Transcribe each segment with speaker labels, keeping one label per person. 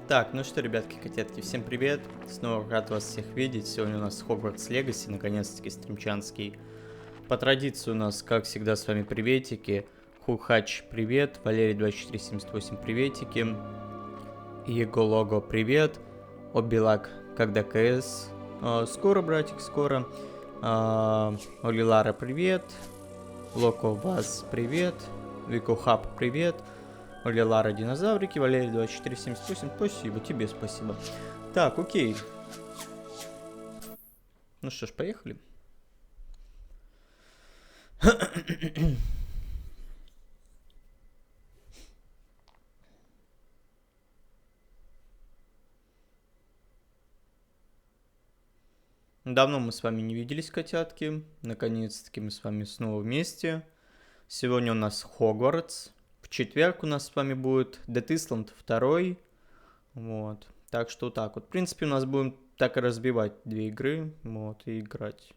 Speaker 1: Так, ну что, ребятки, котятки, всем привет. Снова рад вас всех видеть. Сегодня у нас Hogwarts Legacy, наконец-таки стримчанский. По традиции у нас, как всегда, с вами приветики. Хухач, привет. Валерий 2478, приветики. Его Лого, привет. Обилак, когда КС. Скоро, братик, скоро. Олилара, привет. Локо Вас, привет. Вико Хаб, привет. Олилара, динозаврики, Валерий 2478, спасибо, тебе спасибо. Так, окей. Ну что ж, поехали. Давно мы с вами не виделись, котятки. Наконец-таки мы с вами снова вместе. Сегодня у нас Хогвартс. В четверг у нас с вами будет Dead Island 2. Вот. Так что так вот. В принципе, у нас будем так и разбивать две игры. Вот, и играть.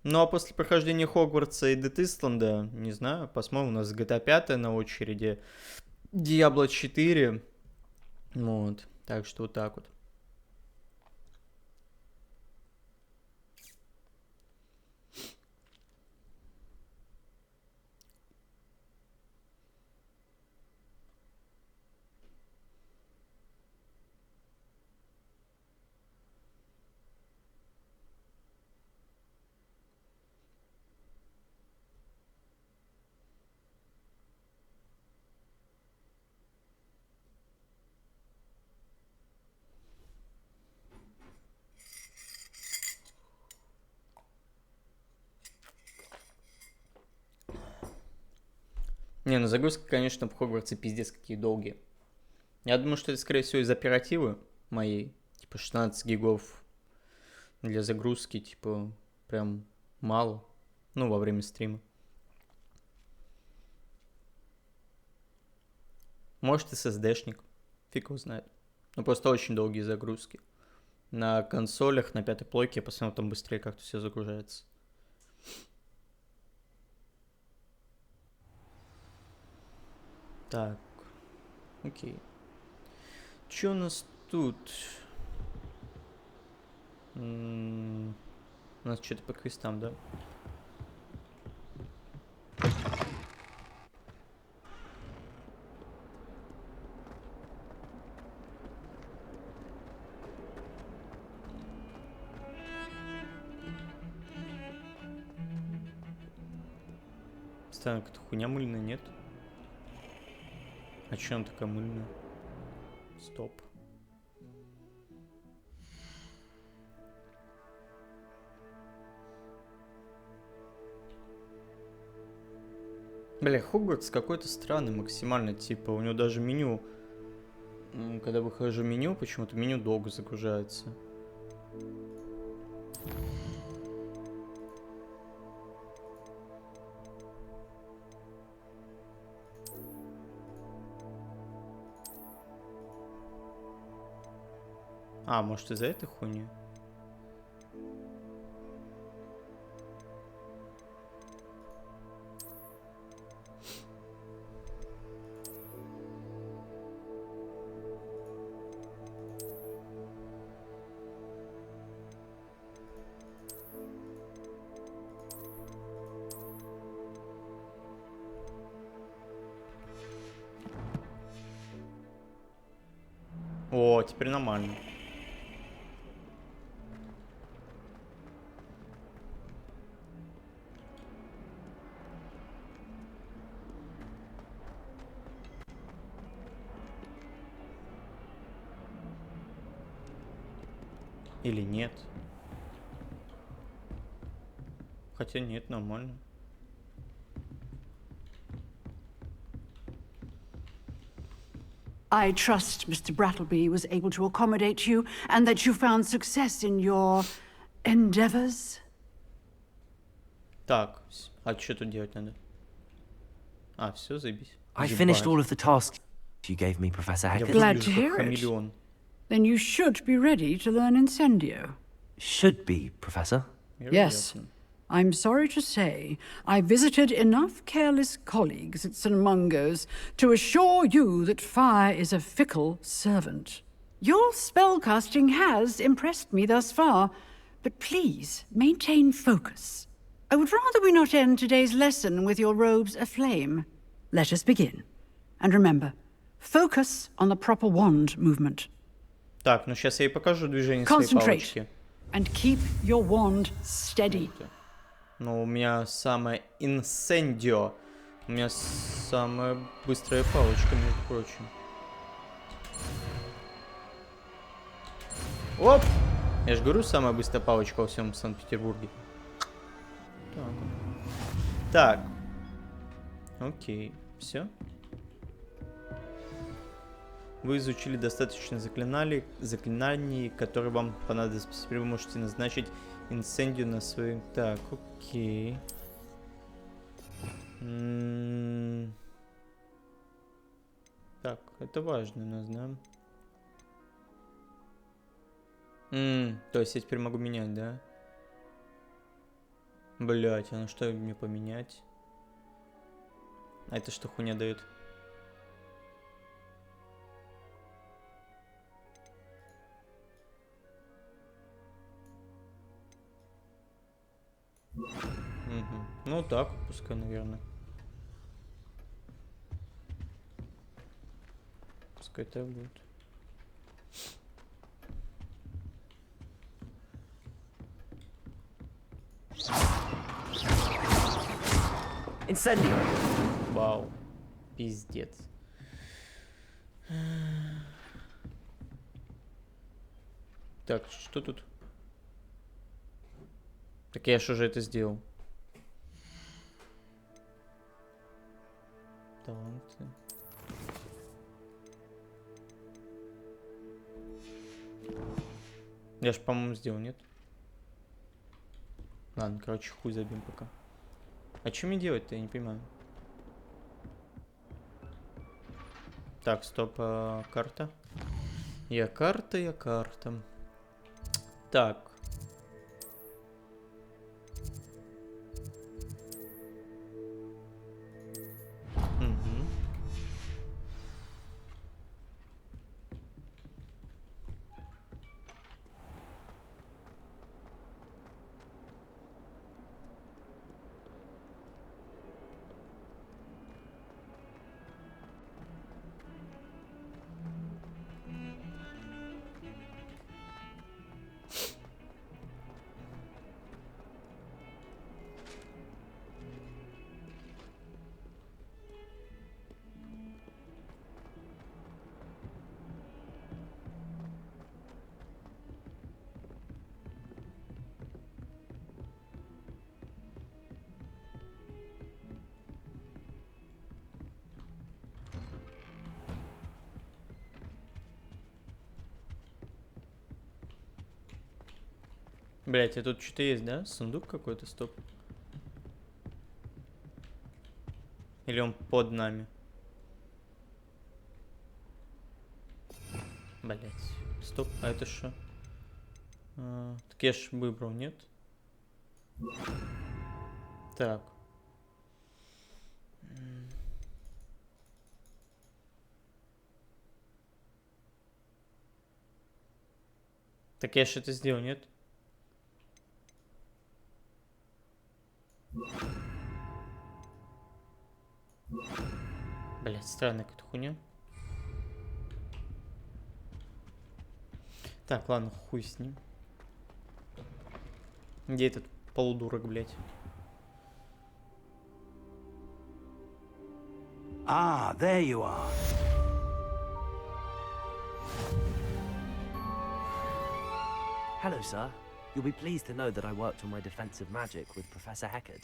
Speaker 1: Ну, а после прохождения Хогвартса и Dead Island, не знаю, посмотрим, у нас GTA 5 на очереди. Diablo 4. Вот. Так что вот так вот. Не, ну загрузки, конечно, в Хогвартсе пиздец какие долгие. Я думаю, что это, скорее всего, из оперативы моей. Типа 16 гигов для загрузки, типа, прям мало. Ну, во время стрима. Может, SSD-шник. Фиг его знает. Ну, просто очень долгие загрузки. На консолях, на пятой плойке, я посмотрел, там быстрее как-то все загружается. Так, окей. Чё у нас тут? У нас что-то по квестам, да? Странно, какая-то хуйня мыльная, нет? А чё она такая мыльная? Стоп. Бля, Хогвартс какой-то странный максимально, типа, у него даже меню, когда выхожу в меню, почему-то меню долго загружается. А, может из-за этой хуйни? О, теперь нормально. Или нет? Хотя нет, нормально.
Speaker 2: I trust Mr. Brattleby was able to accommodate you and that you found success in your endeavors.
Speaker 1: Так, а что тут делать надо? А, все, заебись.
Speaker 3: I finished all of the tasks you gave me, Professor
Speaker 1: Я
Speaker 3: Hackett.
Speaker 2: Glad
Speaker 1: выгляжу
Speaker 2: to
Speaker 1: как
Speaker 2: hear it.
Speaker 1: хамелеон.
Speaker 2: Then you should be ready to learn Incendio.
Speaker 3: Should be, Professor.
Speaker 2: Yes.
Speaker 1: Вероятно.
Speaker 2: I'm sorry to say, I visited enough careless colleagues at St. Mungo's to assure you that fire is a fickle servant. Your spellcasting has impressed me thus far, but please maintain focus. I would rather we not end today's lesson with your robes aflame. Let us begin. And remember, focus on the proper wand movement.
Speaker 1: Так, ну сейчас я ей покажу движение своей палочки.
Speaker 2: And keep your wand steady.
Speaker 1: Ну, у меня самое инсендио. У меня самая быстрая палочка, между прочим. Оп! Я же говорю, самая быстрая палочка во всем Санкт-Петербурге. Так. Окей. Все. Вы изучили достаточно заклинаний, которые вам понадобятся. Теперь вы можете назначить инсендию на свой... Так, окей. Так, это важно у нас, да? То есть я теперь могу менять, да? Блять, а на что мне поменять? А это что хуйня дает? Угу. Ну так, пускай, наверное. Пускай так будет.
Speaker 3: Incendio.
Speaker 1: Вау. Пиздец. Так, что тут? Так я ж уже это сделал. Таланты. Я ж, по-моему, сделал, нет? Ладно, короче, хуй забьем пока. А что мне делать-то, я не понимаю. Так, стоп, карта. Я карта. Так. Угу. Блять, а тут что-то есть, да? Сундук какой-то, стоп. Или он под нами? Блять, стоп, а это что? Так я ж выбрал, нет? Так. Так я ж это сделал, нет? Блять, странная какая-то хуйня. Так, ладно, хуй с ним. Где этот полудурок, блять?
Speaker 4: Ah, there you are.
Speaker 3: Hello, sir. You'll be pleased to know that I worked on my defensive magic with Professor Heckard.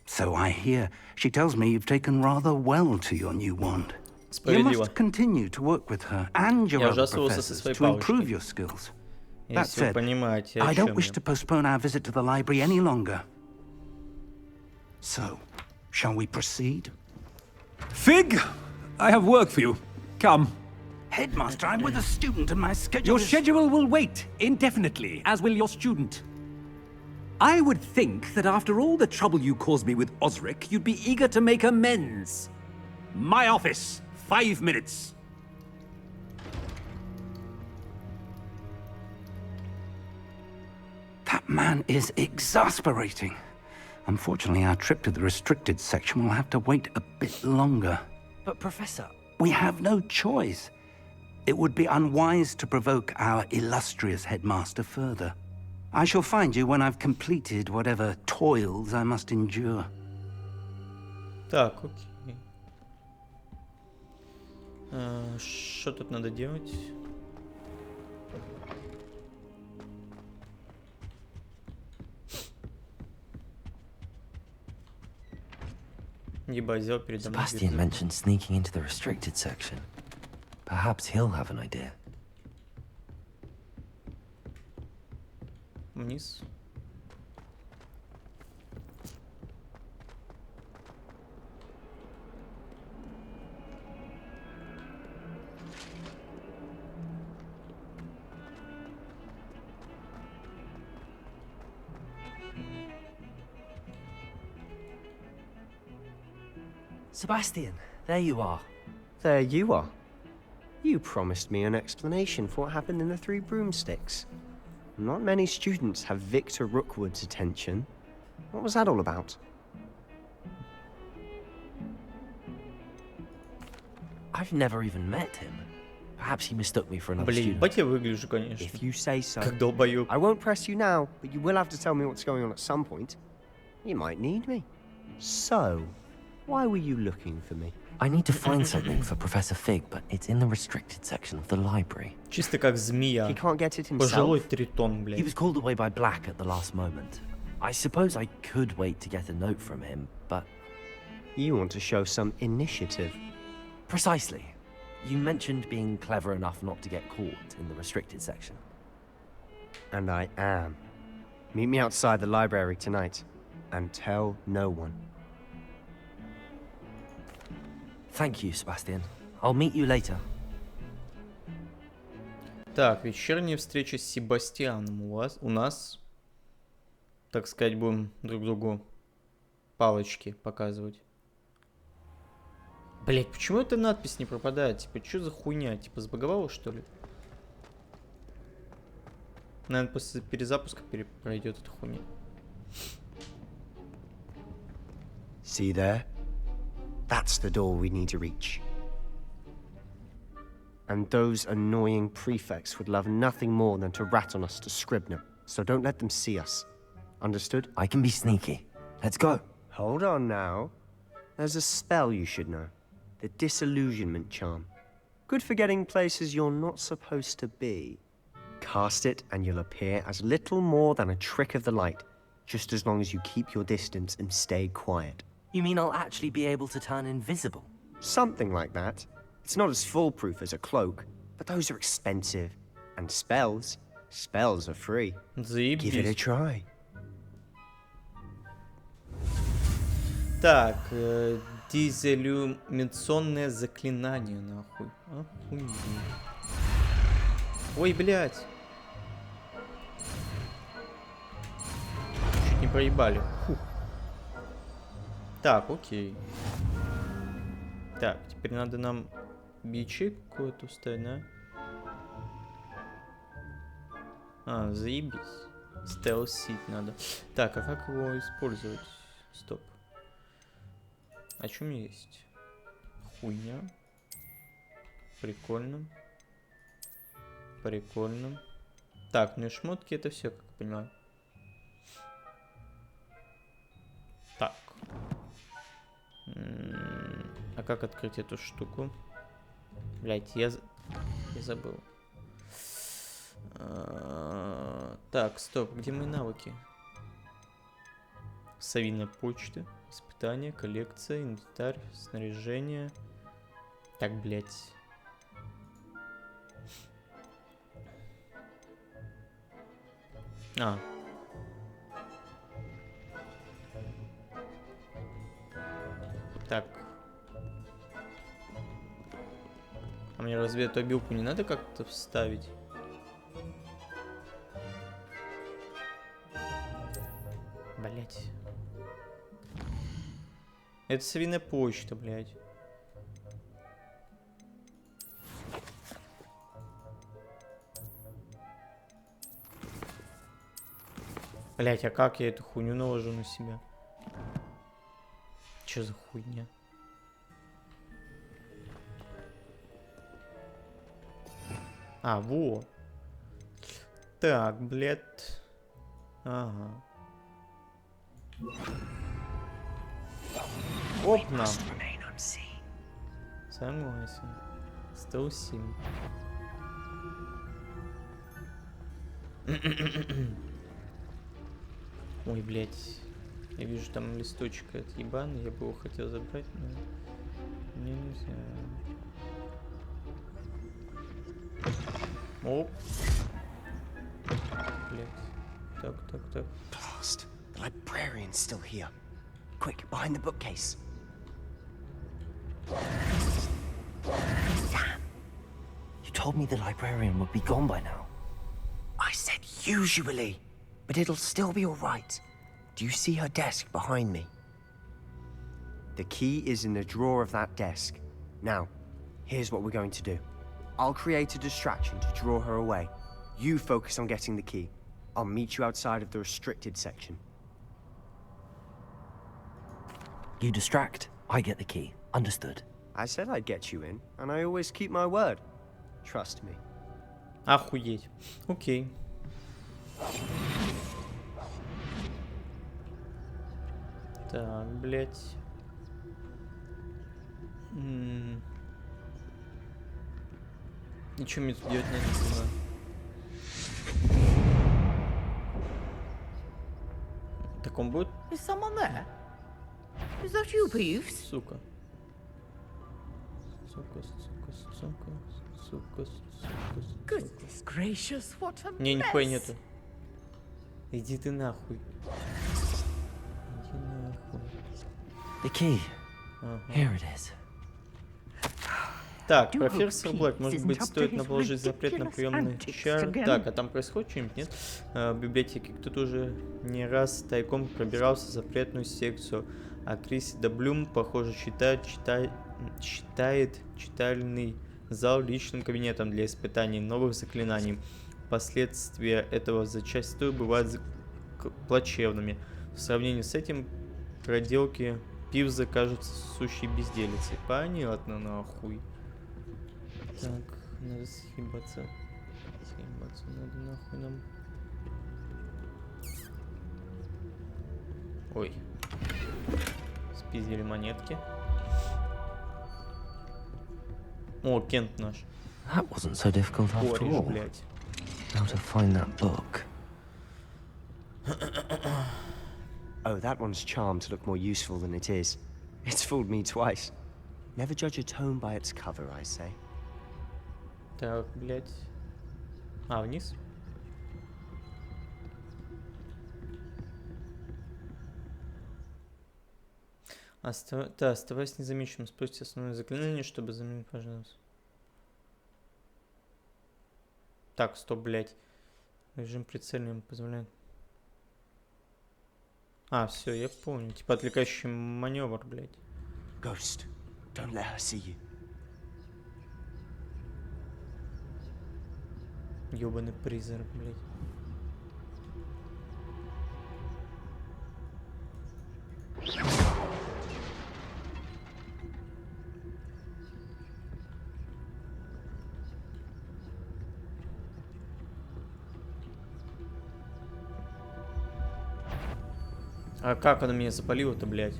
Speaker 4: So I hear. She tells me you've taken rather well to your new wand. You
Speaker 1: Справедливо.
Speaker 4: must continue to work with her and your
Speaker 1: Я
Speaker 4: other
Speaker 1: ужасывался со
Speaker 4: professors
Speaker 1: своей
Speaker 4: to improve
Speaker 1: палочкой.
Speaker 4: your skills. That
Speaker 1: Если вы
Speaker 4: said,
Speaker 1: понимаете, о
Speaker 4: I
Speaker 1: чем
Speaker 4: don't wish
Speaker 1: я.
Speaker 4: to postpone our visit to the library any longer. So, shall we proceed?
Speaker 5: Fig, I have work for you. Come.
Speaker 4: Headmaster, I'm with a student and my schedule
Speaker 5: Your
Speaker 4: is...
Speaker 5: schedule will wait indefinitely, as will your student. I would think that after all the trouble you caused me with Osric, you'd be eager to make amends. My office, 5 minutes.
Speaker 4: That man is exasperating. Unfortunately, our trip to the restricted section will have to wait a bit longer.
Speaker 3: But Professor...
Speaker 4: We have no choice. It would be unwise to provoke our illustrious headmaster further. I shall find you when I've completed whatever toils I must endure.
Speaker 1: Так, окей. Что тут надо делать? Ебать, взял передо мной.
Speaker 3: Sebastian mentioned sneaking into the restricted section. Perhaps he'll have an idea.
Speaker 1: Вниз.
Speaker 3: Sebastian, there you are.
Speaker 6: There you are. You promised me an explanation for what happened in the Three Broomsticks. Not many students have Victor Rookwood's attention. What was that all about?
Speaker 3: I've never even met him. Perhaps he mistook me for another
Speaker 1: Блин,
Speaker 3: student.
Speaker 1: ебать я выгляжу, конечно.
Speaker 6: If you say so.
Speaker 1: Как долбоёб.
Speaker 6: I won't press you now, but you will have to tell me what's going on at some point. You might need me. So, why were you looking for me?
Speaker 3: I need to find something for Professor Fig, but it's in the restricted section of the library.
Speaker 1: Чисто как змея.
Speaker 6: He can't get it
Speaker 1: Пожилой
Speaker 6: himself.
Speaker 1: тритон,
Speaker 3: He
Speaker 1: блядь.
Speaker 3: was called away by Black at the last moment. I suppose I could wait to get a note from him, but...
Speaker 6: You want to show some initiative.
Speaker 3: Precisely. You mentioned being clever enough not to get caught in the restricted section.
Speaker 6: And I am. Meet me outside the library tonight. And tell no one.
Speaker 3: Thank you, Sebastian. I'll meet you later.
Speaker 1: Так, вечерняя встреча с Себастьяном у нас, так сказать, будем друг другу палочки показывать. Блять, почему эта надпись не пропадает? Типа, что за хуйня? Типа, сбаговало, что ли? Наверное, после перезапуска пройдет эта хуйня.
Speaker 6: See there? That's the door we need to reach. And those annoying prefects would love nothing more than to rat on us to Scribner, so don't let them see us. Understood?
Speaker 3: I can be sneaky. Let's go.
Speaker 6: Hold on now. There's a spell you should know. The Disillusionment Charm. Good for getting places you're not supposed to be. Cast it and you'll appear as little more than a trick of the light, just as long as you keep your distance and stay quiet.
Speaker 3: You mean I'll actually be able to turn invisible?
Speaker 6: Something like that. It's not as foolproof as a cloak, but those are expensive. And spells are free. Give it a
Speaker 1: Заебись.
Speaker 6: try.
Speaker 1: Так, дизелюминационное заклинание, нахуй. Охуеть. Ой, блядь. Чуть не проебали. Фух. Так, окей. Так, теперь надо нам бичи какой-то устать, да? А, заебись. Стелсить надо. Так, а как его использовать? Стоп. А что у меня есть? Хуйня. Прикольно. Прикольно. Так, ну и шмотки это все, как я понимаю. Так. А как открыть эту штуку? Блять, я забыл. Так, стоп, где мои навыки? Совиная почта, испытание, коллекция, инвентарь, снаряжение. Так, блять. А. Так. А мне разве эту обилку не надо как-то вставить? Блять. Это совиная почта, блять. Блять, а как я эту хуйню наложу на себя? Чё за хуйня? А, во. Так, блядь. Ага. Опна. Согласен. 107. Ой, блядь. Я вижу там листочек этот ебаный. Я бы его хотел забрать, но мне нельзя. Оп. Блядь. Так.
Speaker 6: Blast. The librarian's still here. Quick, behind the bookcase. Damn. You told me the librarian would be gone by now. I said usually, but it'll still be all right. Do you see her desk behind me? The key is in the drawer of that desk. Now, here's what we're going to do. I'll create a distraction to draw her away. You focus on getting the key. I'll meet you outside of the restricted section.
Speaker 3: You distract, I get the key. Understood.
Speaker 6: I said I'd get you in, and I always keep my word. Trust me.
Speaker 1: Охуеть. Окей. Так, блядь. И что мне тут делать надо, не знаю. Так он будет?
Speaker 7: Is someone there? Is that you, Peeves?
Speaker 1: Сука. Сука.
Speaker 7: Goodness gracious, what a
Speaker 1: Не, нихуя
Speaker 7: mess.
Speaker 1: нету. Иди ты нахуй. Иди нахуй.
Speaker 3: The key.
Speaker 1: Ага.
Speaker 3: Here it is.
Speaker 1: Так,
Speaker 2: Do
Speaker 1: профессор
Speaker 2: hope
Speaker 1: Блэк,
Speaker 2: Peeves
Speaker 1: может
Speaker 2: isn't
Speaker 1: быть,
Speaker 2: up to
Speaker 1: стоит
Speaker 2: his
Speaker 1: наложить запрет на
Speaker 2: ridiculous
Speaker 1: приемный
Speaker 2: antics
Speaker 1: чар.
Speaker 2: again.
Speaker 1: Так, а там происходит что-нибудь, нет? В библиотеке кто-то уже не раз тайком пробирался в запретную секцию. А Криссида Блюм, похоже, считает читальный зал личным кабинетом для испытаний новых заклинаний. Последствия этого зачастую бывают плачевными. В сравнении с этим проделки Пивза кажутся сущей безделицей. Понятно, нахуй. Так, надо съебаться. Съебаться надо нахуй нам. Ой. Спиздили монетки. О, Кент наш.
Speaker 3: That wasn't so difficult after
Speaker 1: Кореш,
Speaker 3: all.
Speaker 1: блядь.
Speaker 3: How to find that book.
Speaker 6: Oh, that one's charmed to look more useful than it is. It's fooled me twice. Never judge a tome by its cover, I say.
Speaker 1: Так, блядь. А, вниз? Да, оставайся незамеченным. Спустя основное заклинание, чтобы заменить, пожалуйста. Так, стоп, блядь. Режим прицеливания позволяет. А, все, я понял. Типа отвлекающий маневр, блядь.
Speaker 6: Ghost, don't let her see you.
Speaker 1: Ёбаный призрак, блядь. А как она меня запалила-то, блядь?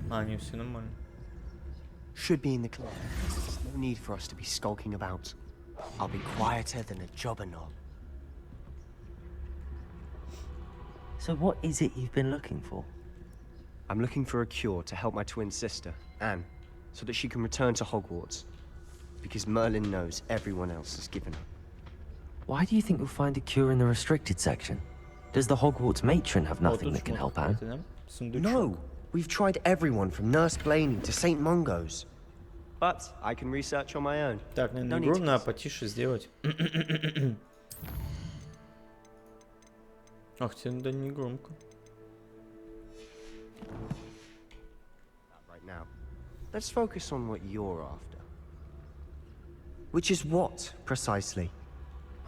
Speaker 1: А, не, все нормально.
Speaker 6: Should be in the club. No need for us to be skulking about. I'll be quieter than a jobber knob.
Speaker 3: So what is it you've been looking for?
Speaker 6: I'm looking for a cure to help my twin sister, Anne, so that she can return to Hogwarts. Because Merlin knows everyone else has given up.
Speaker 3: Why do you think you'll find a cure in the restricted section? Does the Hogwarts matron have
Speaker 1: О,
Speaker 3: nothing
Speaker 1: тут
Speaker 3: that can
Speaker 1: шмотка
Speaker 3: help Anne?
Speaker 1: какая-то, да? Сундучок.
Speaker 6: No! We've tried everyone from Nurse Blaney to St. Mungo's. But I can research on my own.
Speaker 1: Так, наверное,
Speaker 6: No need
Speaker 1: игру
Speaker 6: to-
Speaker 1: надо потише сделать. Ах, тебе да не громко.
Speaker 6: Right now. Let's focus on what you're after. Which is what, precisely?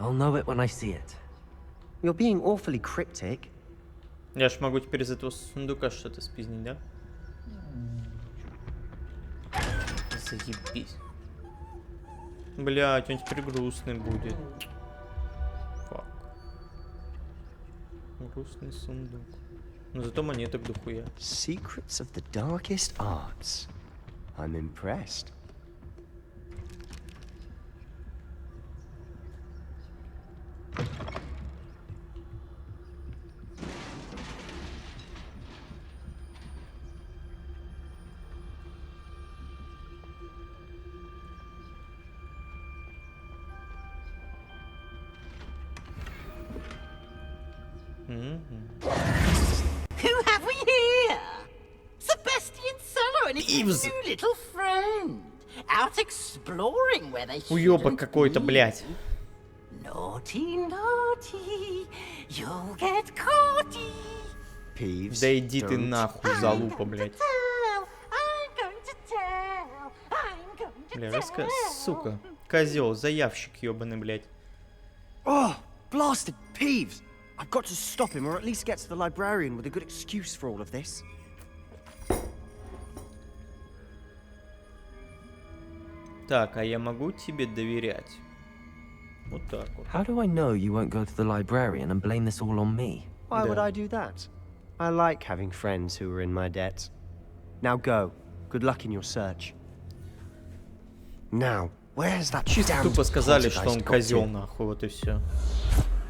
Speaker 3: I'll know it when I see it.
Speaker 6: You're being awfully cryptic.
Speaker 1: Я ж могу теперь из этого сундука что-то спиздить, да? Заебись. Блять, он теперь грустный будет. Фак. Грустный сундук. Но зато монеток дохуя.
Speaker 6: Secrets of the darkest arts. I'm impressed.
Speaker 7: Who have we here? Sebastian Cello and his new little friend. Out exploring where they
Speaker 1: Уёбок
Speaker 7: shouldn't
Speaker 1: какой-то,
Speaker 7: be.
Speaker 1: блядь.
Speaker 7: Naughty, naughty, you'll get caughty.
Speaker 6: Peeves.
Speaker 1: Да иди ты
Speaker 6: don't.
Speaker 1: нахуй, залупа, блядь.
Speaker 7: I'm going to tell. I'm going to
Speaker 1: Бля,
Speaker 7: tell.
Speaker 1: сука. Козел, заявщик ёбаный, блядь.
Speaker 6: Oh, blasted Peeves! I've got to stop him, or at least get to the librarian with a good excuse for all of this.
Speaker 1: Так, а я могу тебе доверять? Вот так вот.
Speaker 3: How do I know you won't go to the librarian and blame this all on me?
Speaker 6: Why would
Speaker 1: Да.
Speaker 6: I do that? I like having friends who are in my debt. Now go. Good luck in your search. Now, where's that damn
Speaker 1: Тупо сказали, что он
Speaker 6: poltergeist got
Speaker 1: козел,
Speaker 6: to?
Speaker 1: нахуй, вот и все.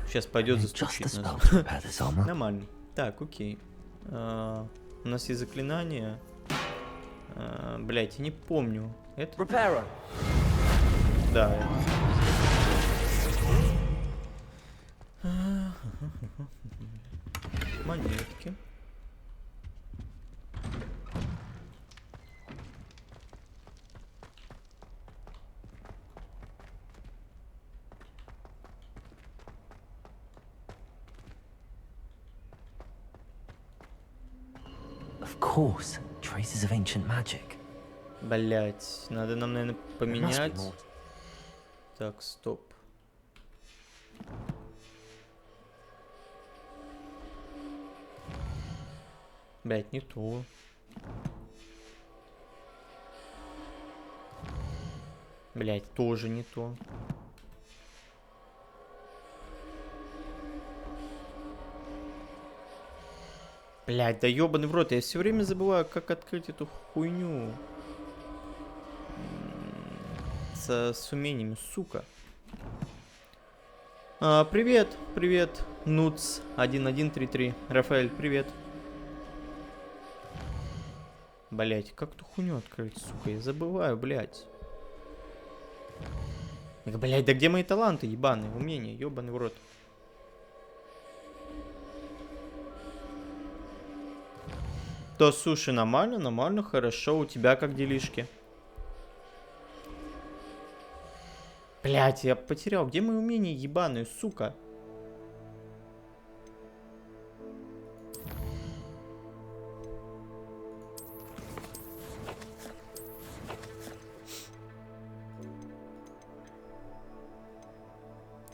Speaker 1: Сейчас пойдет
Speaker 3: Just
Speaker 1: застучит
Speaker 3: the
Speaker 1: нас.
Speaker 3: spell to repair this armor.
Speaker 1: Нормально. Так, окей. У нас есть заклинание. Блять, я не помню. Это?
Speaker 3: Repairer.
Speaker 1: Да. Монетки.
Speaker 3: Of course, traces of ancient magic.
Speaker 1: Блять, надо нам, наверное,
Speaker 3: There must be
Speaker 1: поменять.
Speaker 3: more.
Speaker 1: Так, стоп. Блять, не то. Блять, тоже не то. Блять, да ёбаный в рот, я все время забываю, как открыть эту хуйню. С умениями, сука. Привет, привет, Нуц 1133. Рафаэль, привет. Блять, как эту хуйню открыть, сука? Я забываю, блять. Блять, да где мои таланты, ебаные, умения, ебаный в рот. То, слушай, нормально, нормально, хорошо. У тебя как делишки? Блять, я потерял. Где мои умения ебаные, сука?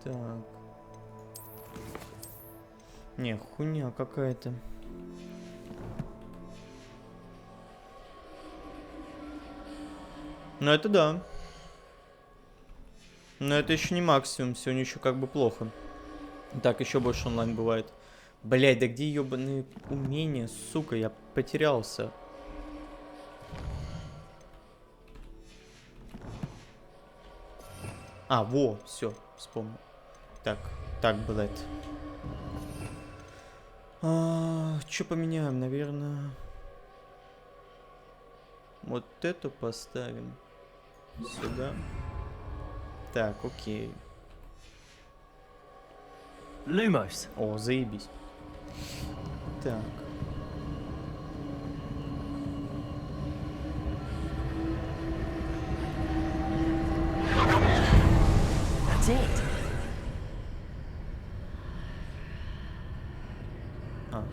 Speaker 1: Так. Не, хуйня какая-то. Ну это да. Но это еще не максимум, сегодня еще как бы плохо. Так, еще больше онлайн бывает. Блять, да где ебаные умения, сука, я потерялся. А, во, все, вспомнил. Так, так, блядь. Что поменяем, наверное? Вот эту поставим сюда. Так, окей.
Speaker 3: Lumos.
Speaker 1: О, заебись. Так.
Speaker 3: That's it.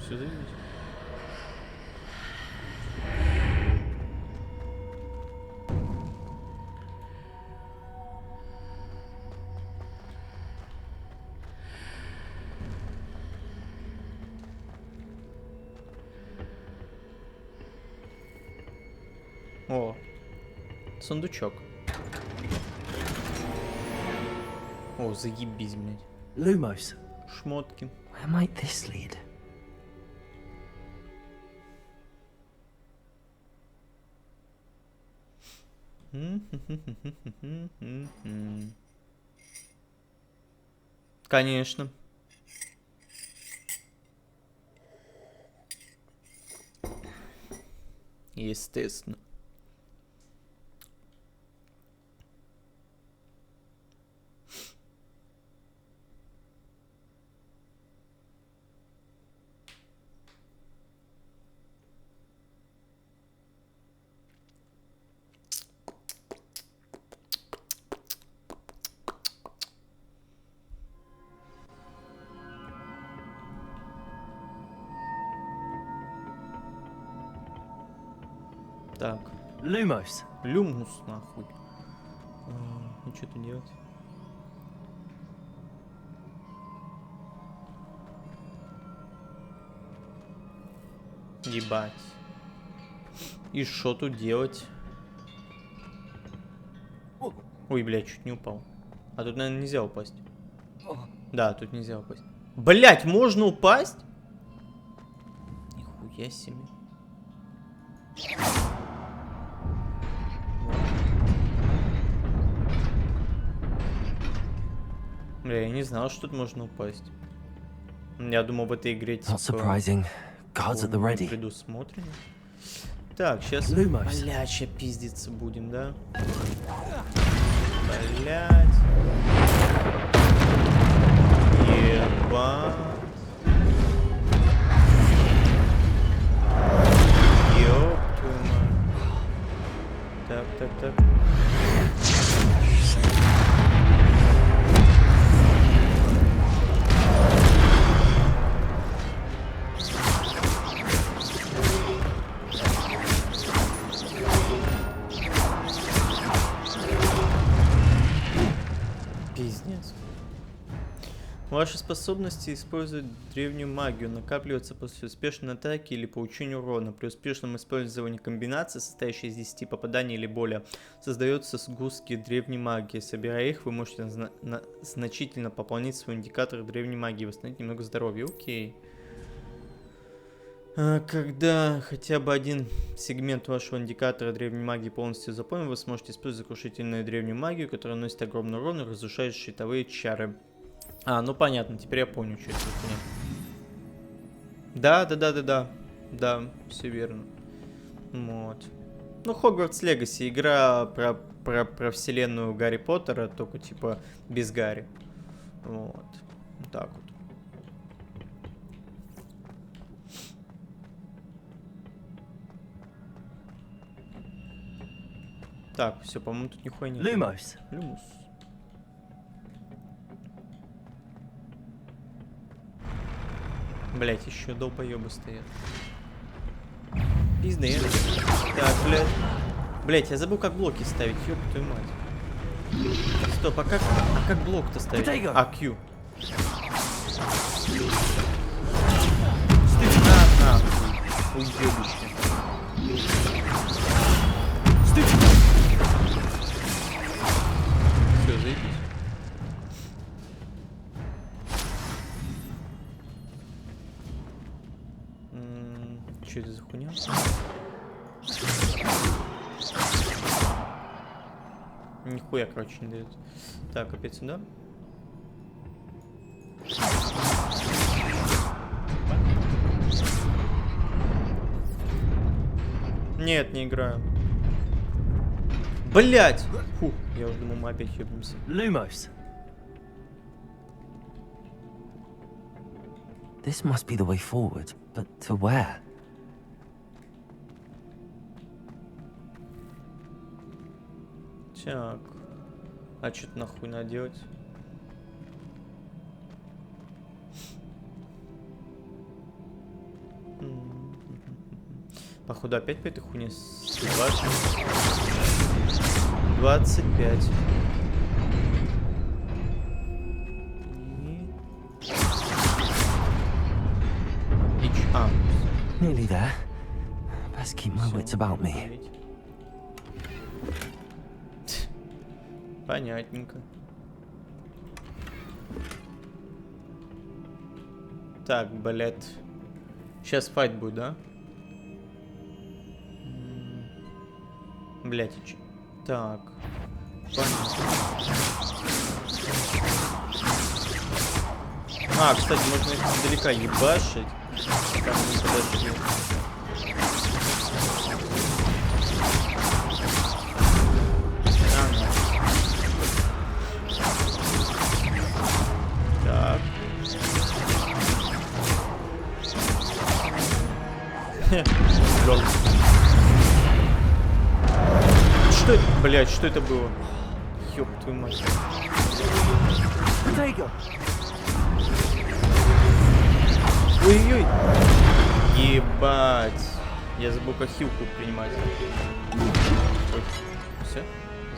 Speaker 1: Все заебись. О, сундучок. О, заебись, блядь.
Speaker 3: Lumos,
Speaker 1: Шмотки.
Speaker 3: where might this lead?
Speaker 1: Конечно. Естественно. Так.
Speaker 3: Lumos.
Speaker 1: Люмус, нахуй. Ну что тут делать? Ебать. И что тут делать? Ой, блядь, чуть не упал. А тут, наверное, нельзя упасть. Да, тут нельзя упасть. Блядь, можно упасть? Нихуя себе. Бля, я не знал, что тут можно упасть. Я думал, в этой игре типа... предусмотрено. Так, сейчас... Блядь, сейчас пиздиться будем, да? Блядь. Ебать. Ёб твою мать. Так. Пиздец. Ваши способности использовать древнюю магию накапливаются после успешной атаки или получения урона. При успешном использовании комбинации, состоящей из 10 попаданий или более, создаются сгустки древней магии. Собирая их, вы можете значительно пополнить свой индикатор древней магии и восстановить немного здоровья. Окей. Когда хотя бы один сегмент вашего индикатора древней магии полностью заполнен, вы сможете использовать крушительную древнюю магию, которая наносит огромный урон и разрушает щитовые чары. Ну понятно, теперь я понял, что это за. Да, все верно. Вот. Ну, Hogwarts Legacy, игра про вселенную Гарри Поттера, только типа без Гарри. Вот. Так вот. Так, все, по-моему, тут нихуя нет.
Speaker 3: Lumos.
Speaker 1: Люмус. Блять, еще долбоебы стоят. Пизды. Так, блядь. Блять, я забыл, как блоки ставить, ёб твою мать. Стоп, а как блок-то ставить? Q. Уебище. Все, заебись. Что это за хуйня? Нихуя, короче, не дает. Так, опять сюда. Нет, не играю. Блять! Фу, я уже думал, мы опять ебнемся.
Speaker 3: Lumos. This must be the way forward, but to where?
Speaker 1: Так. А что-то нахуй надо делать? Походу опять по этой хуйне 25.
Speaker 3: Nearly there. Best keep my wits about me.
Speaker 1: Понятненько. Так, блядь. Сейчас файт будет, да? Блядь, так. Понятно. А, кстати, можно их издалека ебашить. Там не подошли. Так. Лол. Что это? Блять, что это было? Ёб твою мать. Ой-ой-ой. Ебать. Я забыл как хилку принимать. Ой. Все?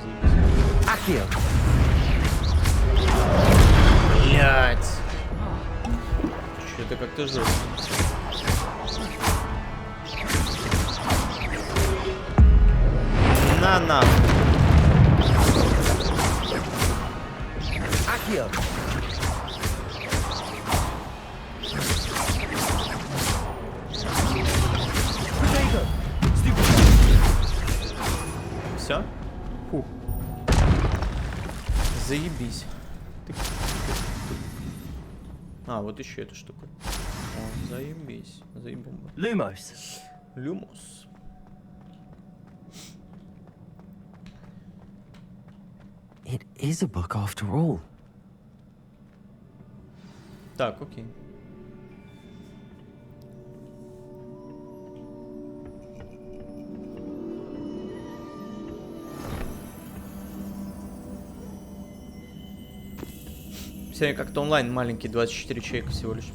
Speaker 1: Заебись. Блять. Что-то как-то жестко. На. Все? Фу. Заебись. А, вот еще эта штука. О, заебись. Заебомба. Люмос.
Speaker 3: It is a book after all.
Speaker 1: Так, окей. Сегодня как-то онлайн маленький, 24 человека всего лишь.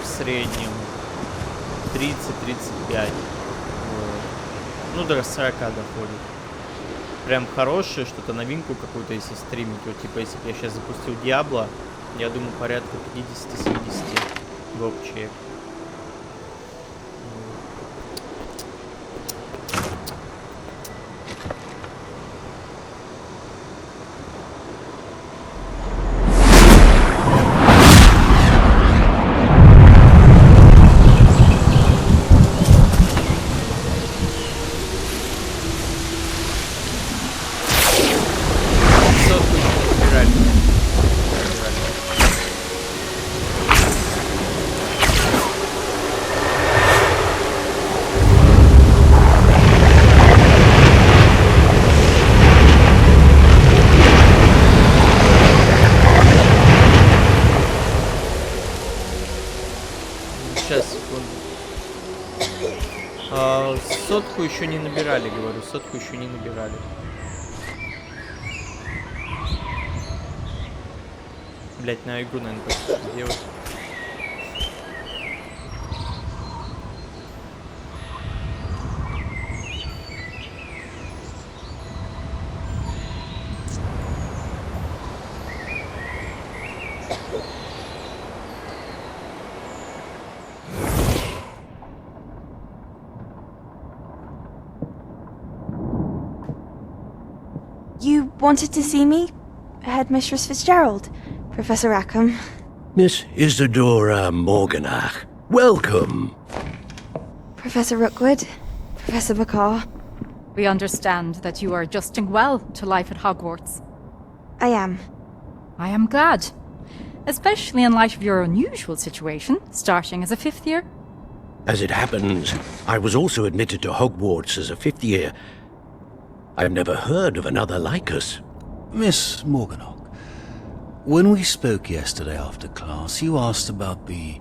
Speaker 1: В среднем 30-35. Вот. Ну, до 40 доходит. Прям хорошее, что-то новинку какую-то, если стримить. Вот, типа, если бы я сейчас запустил Диабло, я думаю, порядка 50-70 был бы человек. Сотку еще не набирали, говорю, сотку еще не набирали. Блять, на игру, наверное, что делать.
Speaker 8: You wanted to see me? Headmistress Fitzgerald? Professor Rackham?
Speaker 9: Miss Isadora Morganach, welcome!
Speaker 8: Professor Rookwood? Professor Bakar?
Speaker 10: We understand that you are adjusting well to life at Hogwarts.
Speaker 8: I am.
Speaker 10: I am glad. Especially in light of your unusual situation, starting as a 5th year.
Speaker 9: As it happens, I was also admitted to Hogwarts as a 5th year. I've never heard of another like us.
Speaker 11: Miss Morganach, when we spoke yesterday after class, you asked about the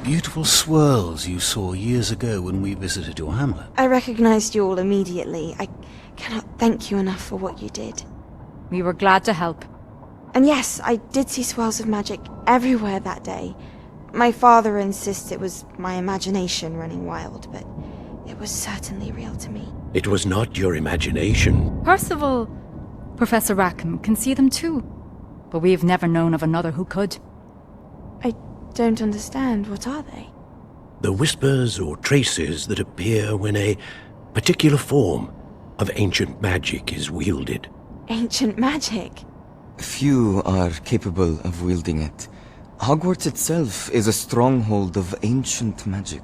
Speaker 11: beautiful swirls you saw years ago when we visited your hamlet.
Speaker 8: I recognized you all immediately. I cannot thank you enough for what you did.
Speaker 10: We were glad to help.
Speaker 8: And yes, I did see swirls of magic everywhere that day. My father insists it was my imagination running wild, but it was certainly real to me.
Speaker 9: It was not your imagination.
Speaker 10: Percival, Professor Rackham can see them too. But we've never known of another who could.
Speaker 8: I don't understand. What are they?
Speaker 9: The whispers or traces that appear when a particular form of ancient magic is wielded.
Speaker 8: Ancient magic?
Speaker 12: Few are capable of wielding it. Hogwarts itself is a stronghold of ancient magic.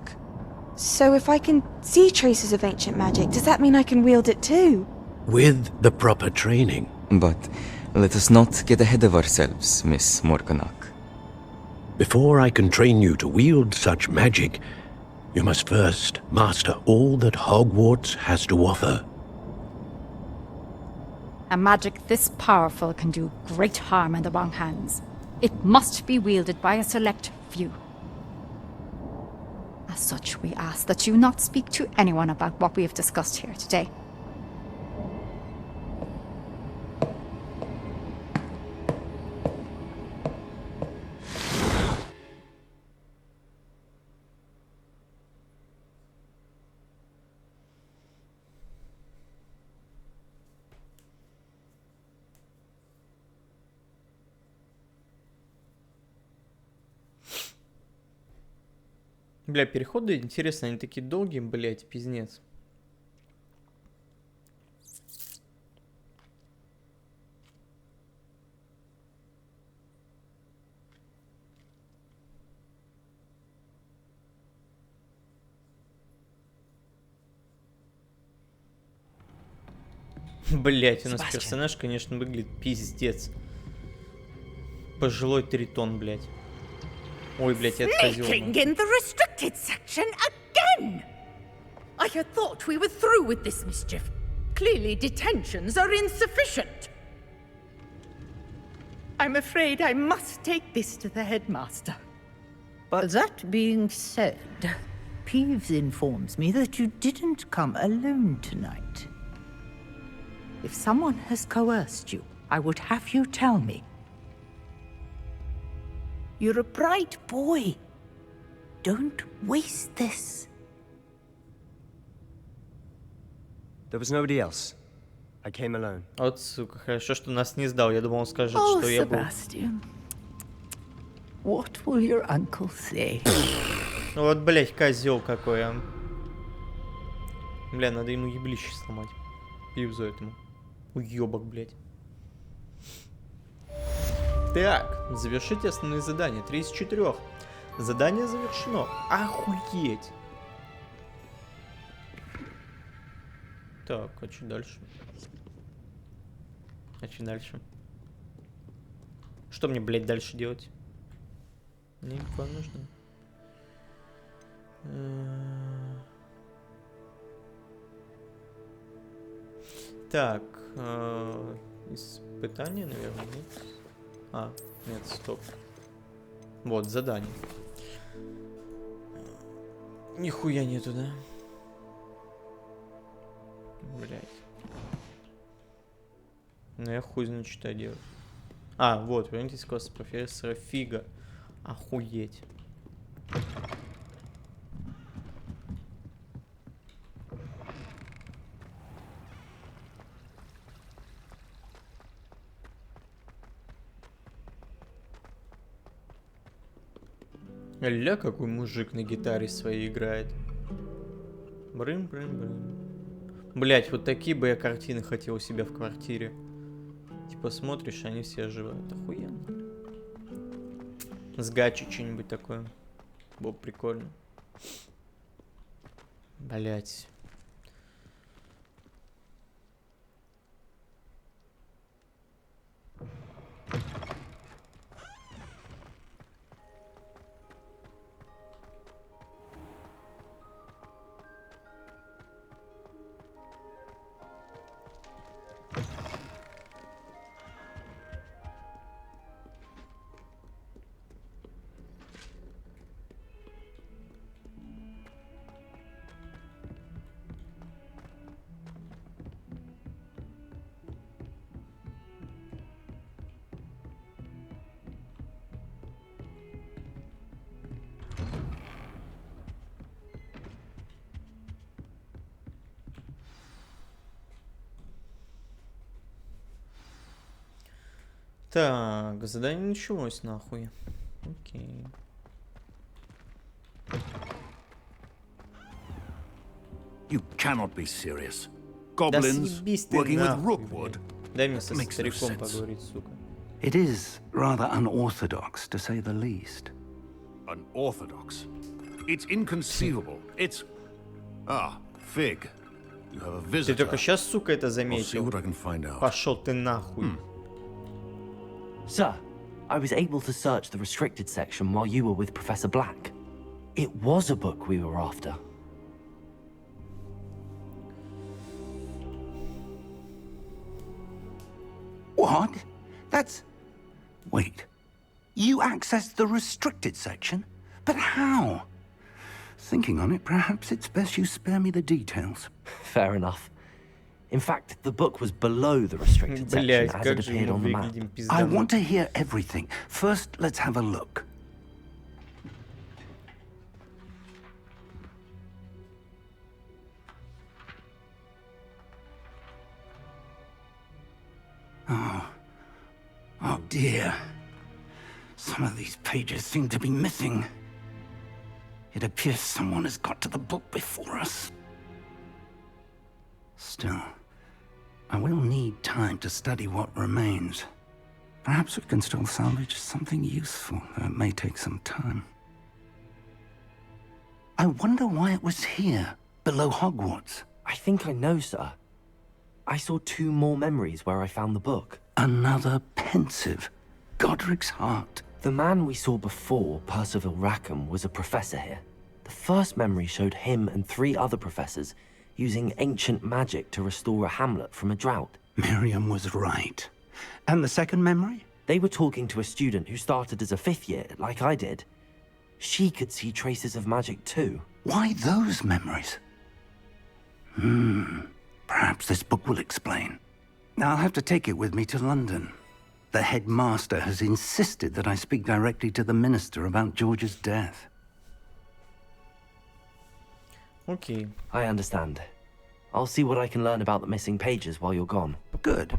Speaker 8: So if I can see traces of ancient magic, does that mean I can wield it too?
Speaker 9: With the proper training.
Speaker 12: But let us not get ahead of ourselves, Miss Morganach.
Speaker 9: Before I can train you to wield such magic, you must first master all that Hogwarts has to offer.
Speaker 10: A magic this powerful can do great harm in the wrong hands. It must be wielded by a select few. As such, we ask that you not speak to anyone about what we have discussed here today.
Speaker 1: Бля, переходы, интересно, они такие долгие, блять, пиздец. Блять, у нас персонаж, конечно, выглядит пиздец. Пожилой тритон, блять. Ой, блять, это козёл.
Speaker 7: Sneaking in the restricted section again! I had thought we were through with this mischief. Clearly detentions are insufficient. I'm afraid I must take this to the headmaster.
Speaker 13: But that being said, Peeves informs me that you didn't come alone tonight. If someone has coerced you, I would have you tell me. You're a bright boy. Don't waste this.
Speaker 6: There was nobody else. I came alone.
Speaker 1: Вот, сука, хорошо, что нас не сдал. Я думал, он скажет, что я был.
Speaker 13: Sebastian. What will your uncle say?
Speaker 1: Вот, блять, козел какой, а. Бля, надо ему еблище сломать. Пивзу этому. Уёбок, блять. Так, завершите основные задания. 3 из 4. Задание завершено. Охуеть. Так, а что дальше? А что дальше? Что мне, блядь, дальше делать? Мне инфа нужна. Так, испытание, наверное, нет. А, нет, стоп. Вот, задание. Нихуя нету, да? Блять. Ну я хуй знаю, что делать. А, вот, вернитесь к классу профессора Фига. Охуеть. Ля, какой мужик на гитаре своей играет. Брым-брым-брым. Блять, вот такие бы я картины хотел у себя в квартире. Типа смотришь, они все оживают. Охуенно. С гачи что-нибудь такое. Было бы прикольно. Блять. Так, задание началось нахуй. Окей.
Speaker 11: You cannot be serious.
Speaker 1: Да
Speaker 11: Goblins
Speaker 1: съебись ты
Speaker 11: working with
Speaker 1: нахуй,
Speaker 11: Rookwood.
Speaker 1: блядь. Дай мне со
Speaker 11: Makes no
Speaker 1: стариком
Speaker 11: sense.
Speaker 1: поговорить, сука.
Speaker 4: It is rather unorthodox, to say the least.
Speaker 11: Unorthodox. It's inconceivable. It's... Ah, Fig. You have a
Speaker 1: Ты
Speaker 11: visitor.
Speaker 1: только сейчас, сука, это
Speaker 11: I'll see
Speaker 1: заметил.
Speaker 11: what I can find out.
Speaker 1: Пошел ты нахуй.
Speaker 3: Sir, I was able to search the restricted section while you were with Professor Black. It was a book we were after.
Speaker 4: What? That's... Wait. You accessed the restricted section? But how? Thinking on it, perhaps it's best you spare me the details.
Speaker 3: Fair enough. In fact, the book was below the restricted section
Speaker 1: Блять,
Speaker 3: as
Speaker 1: как
Speaker 3: it
Speaker 1: же
Speaker 3: appeared
Speaker 1: мы
Speaker 3: on the map.
Speaker 1: выглядим
Speaker 4: I
Speaker 1: пизданно.
Speaker 4: want to hear everything. First, let's have a look. Oh dear. Some of these pages seem to be missing. It appears someone has got to the book before us. Still, I will need time to study what remains. Perhaps we can still salvage something useful, though it may take some time. I wonder why it was here, below Hogwarts.
Speaker 3: I think I know, sir. I saw 2 more memories where I found the book.
Speaker 4: Another pensive. Godric's heart.
Speaker 3: The man we saw before, Percival Rackham, was a professor here. The first memory showed him and 3 other professors using ancient magic to restore a hamlet from a drought.
Speaker 4: Miriam was right. And the second memory?
Speaker 3: They were talking to a student who started as a 5th year, like I did. She could see traces of magic too.
Speaker 4: Why those memories? Perhaps this book will explain. I'll have to take it with me to London. The headmaster has insisted that I speak directly to the minister about George's death.
Speaker 1: Окей.
Speaker 3: I understand. I'll see what I can learn about the missing pages while you're gone.
Speaker 4: Good.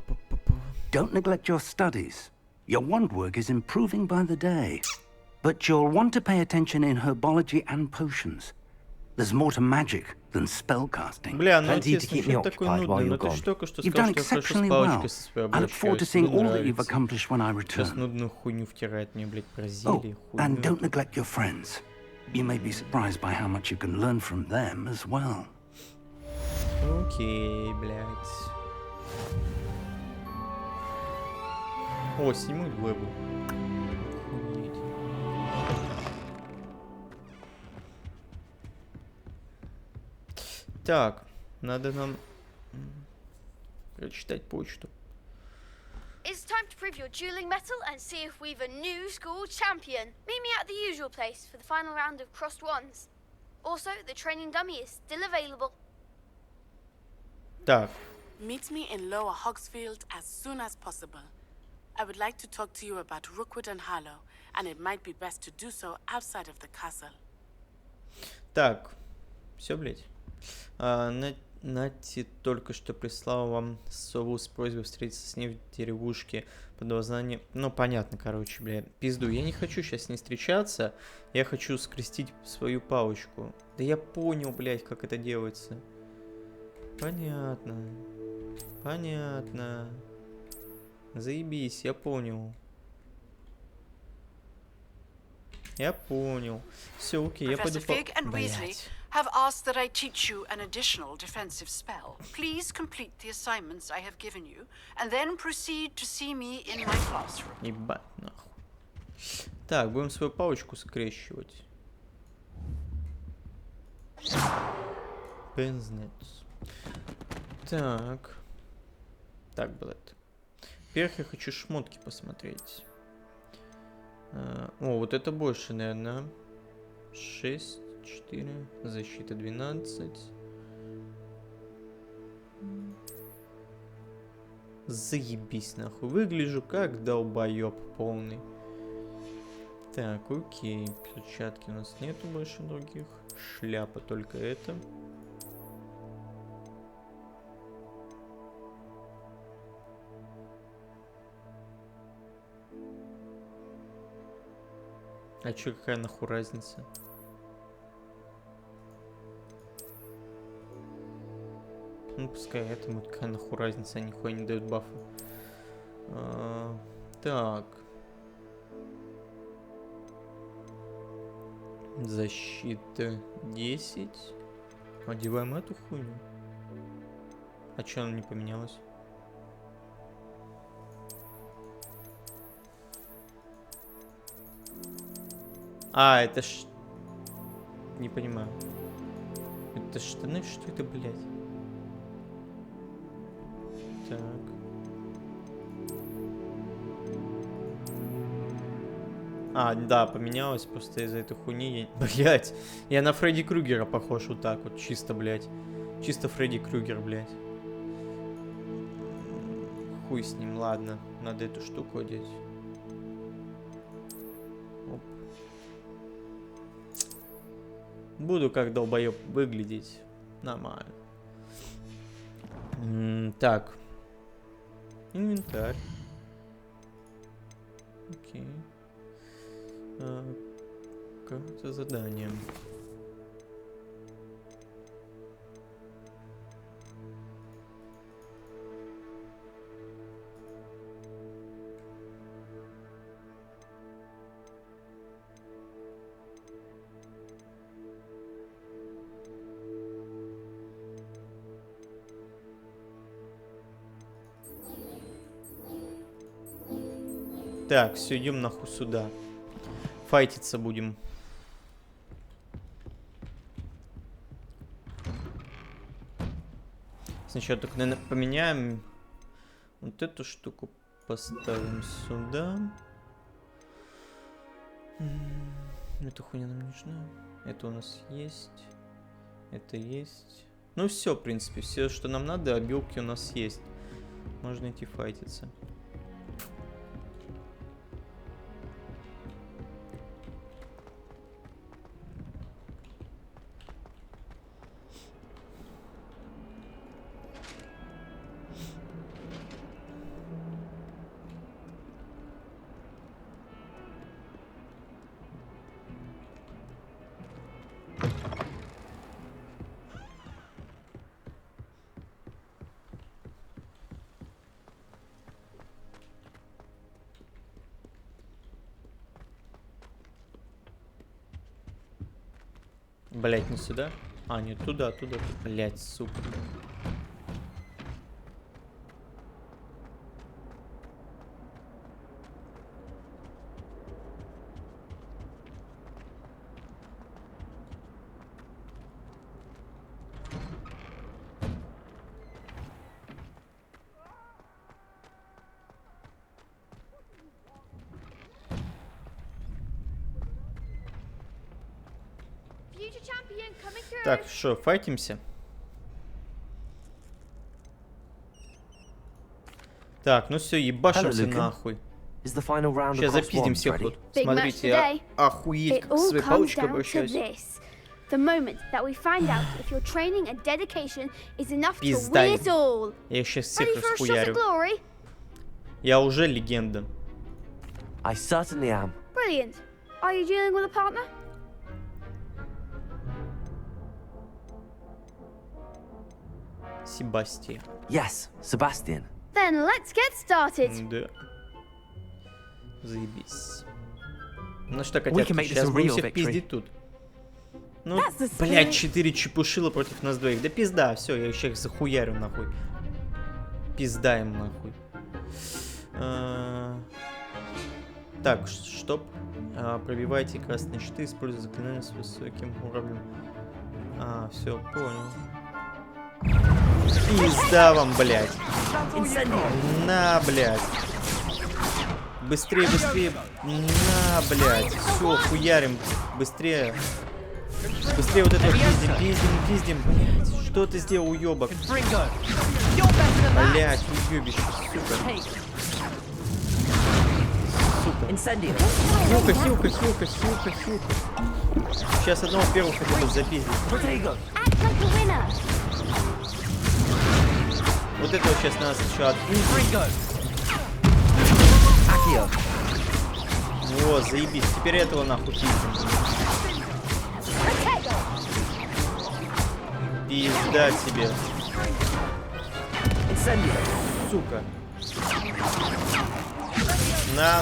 Speaker 4: Don't neglect your studies. Your wand work is improving by the day. But you'll want to pay attention in herbology and potions. There's more to magic than spellcasting.
Speaker 1: Бля, ну интересно, что такой нудный? Ну ты ж только что
Speaker 4: You've
Speaker 1: сказал,
Speaker 4: done
Speaker 1: что я хорошо с
Speaker 4: exceptionally well.
Speaker 1: палочкой со своей
Speaker 4: I look forward to
Speaker 1: обращаюсь.
Speaker 4: seeing
Speaker 1: Мне
Speaker 4: all that you've
Speaker 1: нравится.
Speaker 4: accomplished when I
Speaker 1: Сейчас
Speaker 4: return.
Speaker 1: нудную хуйню втирает мне, блядь, про
Speaker 4: Oh,
Speaker 1: зелье,
Speaker 4: and
Speaker 1: хуйню.
Speaker 4: don't neglect your friends. You may be surprised by how much you can learn from them as well.
Speaker 1: Окей, блядь. О, 7-й левел. Охуеть. Так, надо нам прочитать почту.
Speaker 14: It's time to prove your dueling mettle and see if we've a new school champion. Meet me at the usual place for the final round of crossed wands. Also, the training dummy is still available.
Speaker 1: Так,
Speaker 15: Meet me in Lower Hogsfield as soon as possible. I would like to talk to you about Rookwood and Harlow, and it might be best to do so outside of the castle.
Speaker 1: так, все, блядь. Нати только что прислал вам сову с просьбой встретиться с ней в деревушке под названием... Ну, понятно, короче, бля, пизду. Я не хочу сейчас с ней встречаться, я хочу скрестить свою палочку. Да я понял, блядь, как это делается. Понятно. Понятно. Заебись, я понял. Я понял. Все, окей, я пойду
Speaker 2: Professor
Speaker 1: по...
Speaker 2: Fig and Weasley
Speaker 1: Блядь.
Speaker 2: have asked that I teach you an additional defensive spell. Please complete the assignments I have given you, and then proceed to see me in my classroom.
Speaker 1: Ебать, нахуй. Так, будем свою палочку скрещивать. Пиздец. Так. Так, блядь. Во-первых, я хочу шмотки посмотреть. О, вот это больше, наверное. 6, 4, защита 12. Заебись, нахуй. Выгляжу как долбоёб полный. Так, окей. Перчатки у нас нету больше других. Шляпа только это. А чё, какая нахуй разница? Ну, пускай этому какая нахуй разница, нихуя не дают бафы. Так. Защита 10. Одеваем эту хуйню. А чё она не поменялась? А, это ж... Не понимаю. Это штаны? Что это, блядь? Так. А, да, поменялось просто из-за этой хуйни. Блядь, я на Фредди Крюгера похож вот так вот. Чисто, блядь. Чисто Фредди Крюгер, блядь. Хуй с ним, ладно. Надо эту штуку одеть. Оп. Буду как долбоёб выглядеть. Нормально. Так. Инвентарь. Окей. Какое-то задание. Так, все, идем нахуй сюда. Файтиться будем. Сначала только, наверное, поменяем. Вот эту штуку поставим сюда. Эта хуйня нам не нужна. Это у нас есть. Это есть. Ну все, в принципе, все, что нам надо, обилки у нас есть. Можно идти файтиться. Блять, не сюда? А, не туда, туда. Блять, сука. Так, что, файтимся? Так, ну все, ебашимся нахуй. Сейчас запиздим всех тут. Смотрите, я охуеть, как своей палочкой обращаюсь. Пиздай. Я их сейчас всех расхуярю. Я уже легенда.
Speaker 3: I certainly am.
Speaker 14: Brilliant. Are you dealing with a partner?
Speaker 1: Себастьян.
Speaker 3: Yes, Sebastian.
Speaker 14: Then let's get started.
Speaker 1: Да. Заебись. Ну что, котятки, сейчас будем всех пиздить тут. Ну, блядь, 4 чепушила против нас двоих. Да пизда, все, я еще их захуярю нахуй. Пиздаем нахуй. Так, стоп. Пробивайте красные щиты, используя заклинания с высоким уровнем. Все, понял. Пизда вам, блядь. На, блядь. Быстрее, быстрее. На, блядь. Все, хуярим. Быстрее. Быстрее вот это пиздим, пиздим, пиздим. Блядь, что ты сделал, уёбок? Блядь, уёбище, сука. Сука. Хилка, хилка, хилка, хилка, хилка. Сейчас одного первого хотя бы запиздить. Вот этого сейчас надо сначала отбить. О, заебись. Теперь этого нахуй пиздим. Пизда тебе. Сука. На.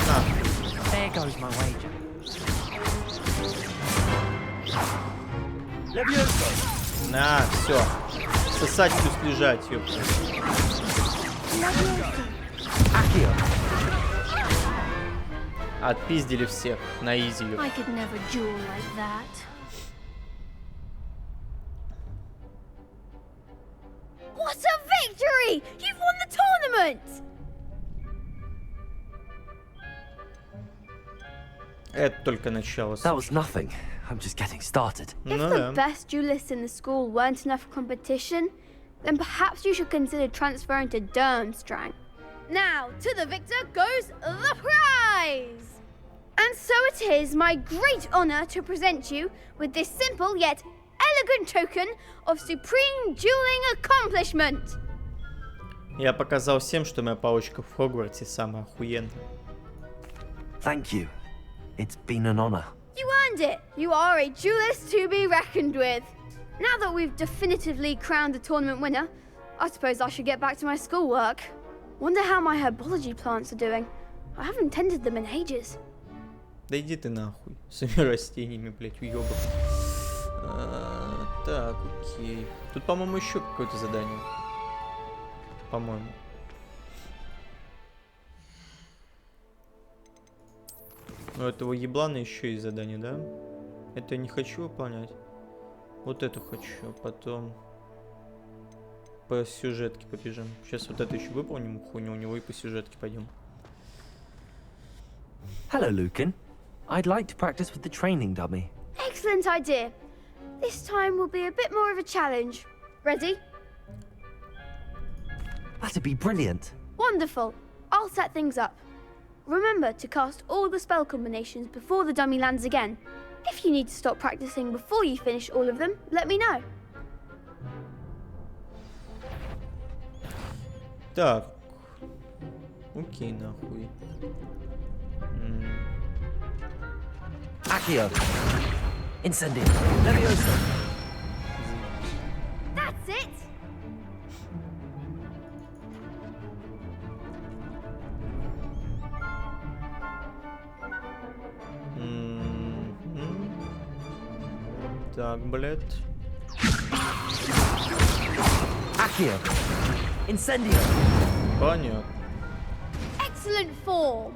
Speaker 1: На, все. Сосать плюс лежать, ёпта. Отпиздили всех на изи.
Speaker 14: I could never duel like that. What a victory! You've won the tournament!
Speaker 1: Это только начало.
Speaker 3: That was nothing. I'm just getting started.
Speaker 14: If the best duelists in the school weren't enough for competition, then perhaps you should consider transferring to Durmstrang. Now, to the victor goes the prize! And so it is my great honor to present you with this simple yet elegant token of supreme dueling accomplishment.
Speaker 1: Я показал всем, что моя палочка в Хогвартсе самая охуенная.
Speaker 3: Thank you. It's been an honor.
Speaker 14: You earned it. You are a duelist to be reckoned with. Now that we've definitively crowned the tournament winner, I suppose I should get back to my schoolwork. Wonder how my herbology plants are doing. I haven't tended them in ages.
Speaker 1: Да иди ты нахуй. С этими растениями, блять, уёбок. Так, окей. Тут, по-моему, еще какое-то задание. По-моему. У этого еблана еще есть задание, да? Это я не хочу выполнять. Вот эту хочу. Потом по сюжетке побежим. Сейчас вот это еще выполним хуйню у него и по сюжетке пойдем.
Speaker 3: Hello, Lucan. I'd like to practice with the training dummy.
Speaker 14: Excellent idea. This time will be a bit more of a challenge. Ready?
Speaker 3: That'd be brilliant.
Speaker 14: Wonderful. I'll set things up. Remember to cast all the spell combinations before the dummy lands again. If you need to stop practicing before you finish all of them, let me know.
Speaker 1: Так. Окей, нахуй.
Speaker 3: Accio. Incendio. Levioso.
Speaker 14: That's it!
Speaker 1: Так, блядь.
Speaker 3: Accio. Incendio.
Speaker 1: Понятно.
Speaker 14: Excellent form.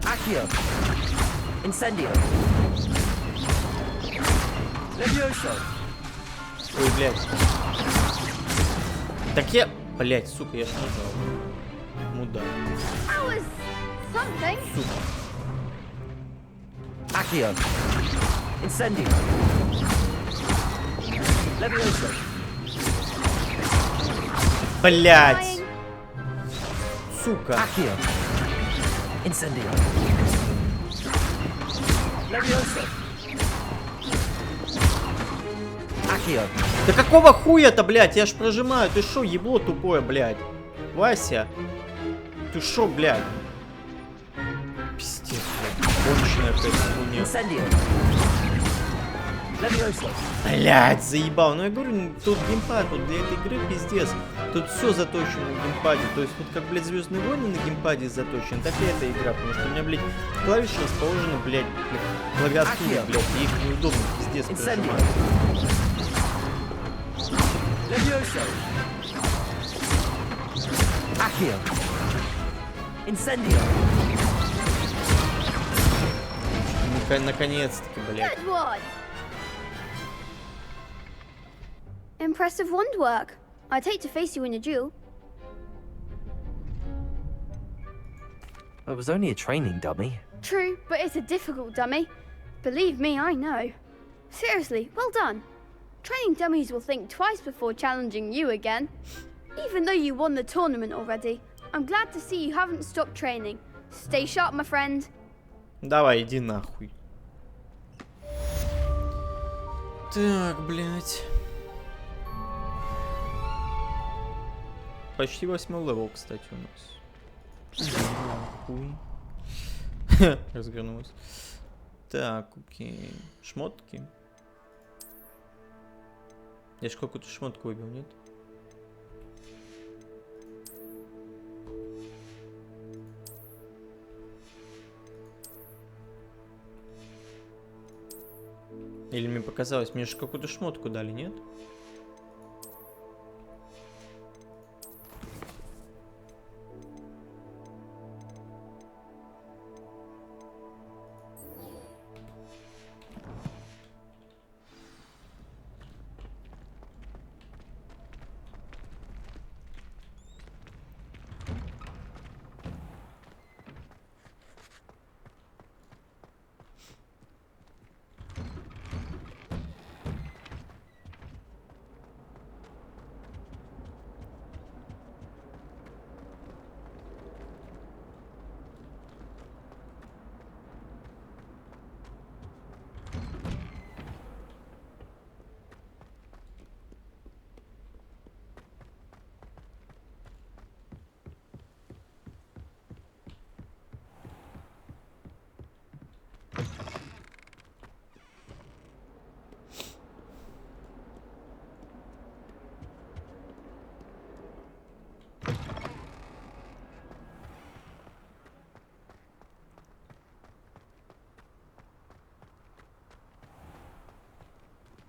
Speaker 3: Accio. Incendio. Levioso.
Speaker 1: Ой, блядь. Так я... Блядь, сука, я ж нажал. Мудак.
Speaker 14: That was something.
Speaker 1: Сука.
Speaker 3: Accio. Incendio. Levioso.
Speaker 1: Блядь. Сука.
Speaker 3: Accio. Incendio. Levioso. Accio.
Speaker 1: Да какого хуя-то, блядь? Я ж прожимаю. Ты шо, ебло тупое, блядь? Вася. Ты шо, блядь? Пиздец, блядь. Конченая какая-то хуйня.
Speaker 3: Incendio. Levioso.
Speaker 1: Блядь, заебал. Ну я говорю, тут геймпад, вот для этой игры пиздец. Тут все заточено на геймпаде. То есть вот как, блядь, Звездные войны на геймпаде заточен, так и эта игра. Потому что у меня, блядь, клавиши расположены, блядь, клавиатуре, блядь, и их неудобно пиздец прожимать.
Speaker 3: Levioso. Accio. Incendio.
Speaker 1: Наконец-таки, блядь.
Speaker 14: Good one. Impressive wand work. I'd hate to face you in a duel.
Speaker 3: It was only a training dummy.
Speaker 14: True, but it's a difficult dummy. Believe me, I know. Seriously, well done. Training dummies will think twice before challenging you again. Even though you won the tournament already, I'm glad to see you haven't stopped training. Stay sharp, my friend.
Speaker 1: Давай, иди нахуй. Так, блядь. почти 8 левел, кстати, у нас. Хуй. Развернулась. Так, окей. Шмотки. Я же какую-то шмотку выбил, нет? Или мне показалось, мне же какую-то шмотку дали, нет?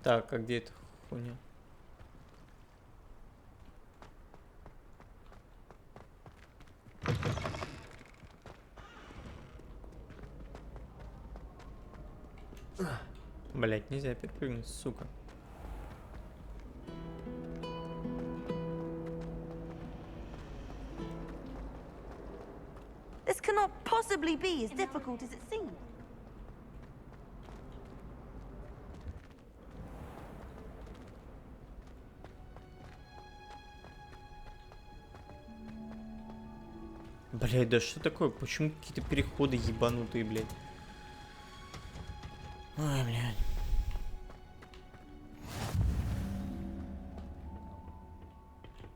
Speaker 1: Так, а где эта хуйня? Блять, нельзя перепрыгнуть, сука.
Speaker 16: This cannot possibly be as difficult as it seems.
Speaker 1: Блять, да что такое? Почему какие-то переходы ебанутые, блять? Ой, блядь.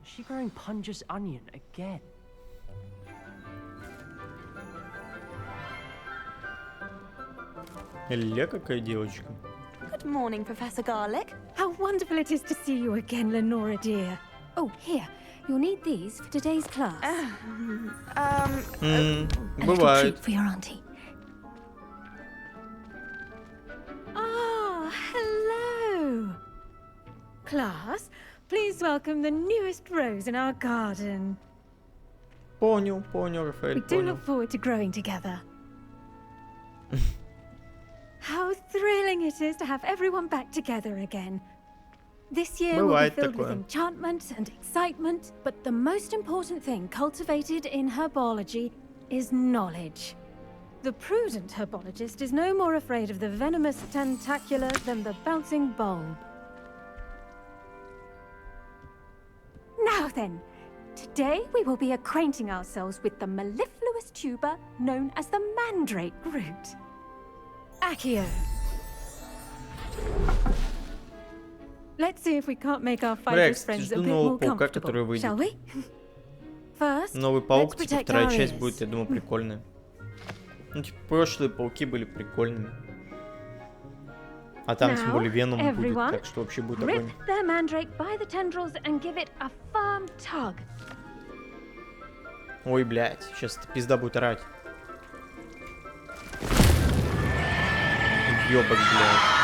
Speaker 3: Is she growing Punja's onion again?
Speaker 1: Ля какая девочка.
Speaker 16: Good morning, Professor Garlic.
Speaker 17: How wonderful it is to see you again, Lenora dear. Oh, here. You'll need these for today's class. A little treat for your auntie. Ah, hello. Class, please welcome the newest rose in our garden.
Speaker 1: Понял, Рафаэль,
Speaker 17: We do look forward to growing together. How thrilling it is to have everyone back together again. This year will be filled with enchantment and excitement, but the most important thing cultivated in herbology is knowledge. The prudent herbologist is no more afraid of the venomous tentacula than the bouncing bulb. Now then, today we will be acquainting ourselves with the mellifluous tuber known as the mandrake root. Accio. Let's see if we can't make our fighter's friends a bit more comfortable, shall we? First,
Speaker 1: новый паук, типа вторая часть будет, я думаю, прикольная. Ну, типа, прошлые пауки были прикольными. А там, тем более, Веном будет, так что вообще будет огонь.
Speaker 17: Rip their mandrake by the tendrils and give it a firm tug.
Speaker 1: Ой, блядь, сейчас эта пизда будет орать. Ёбок, блядь.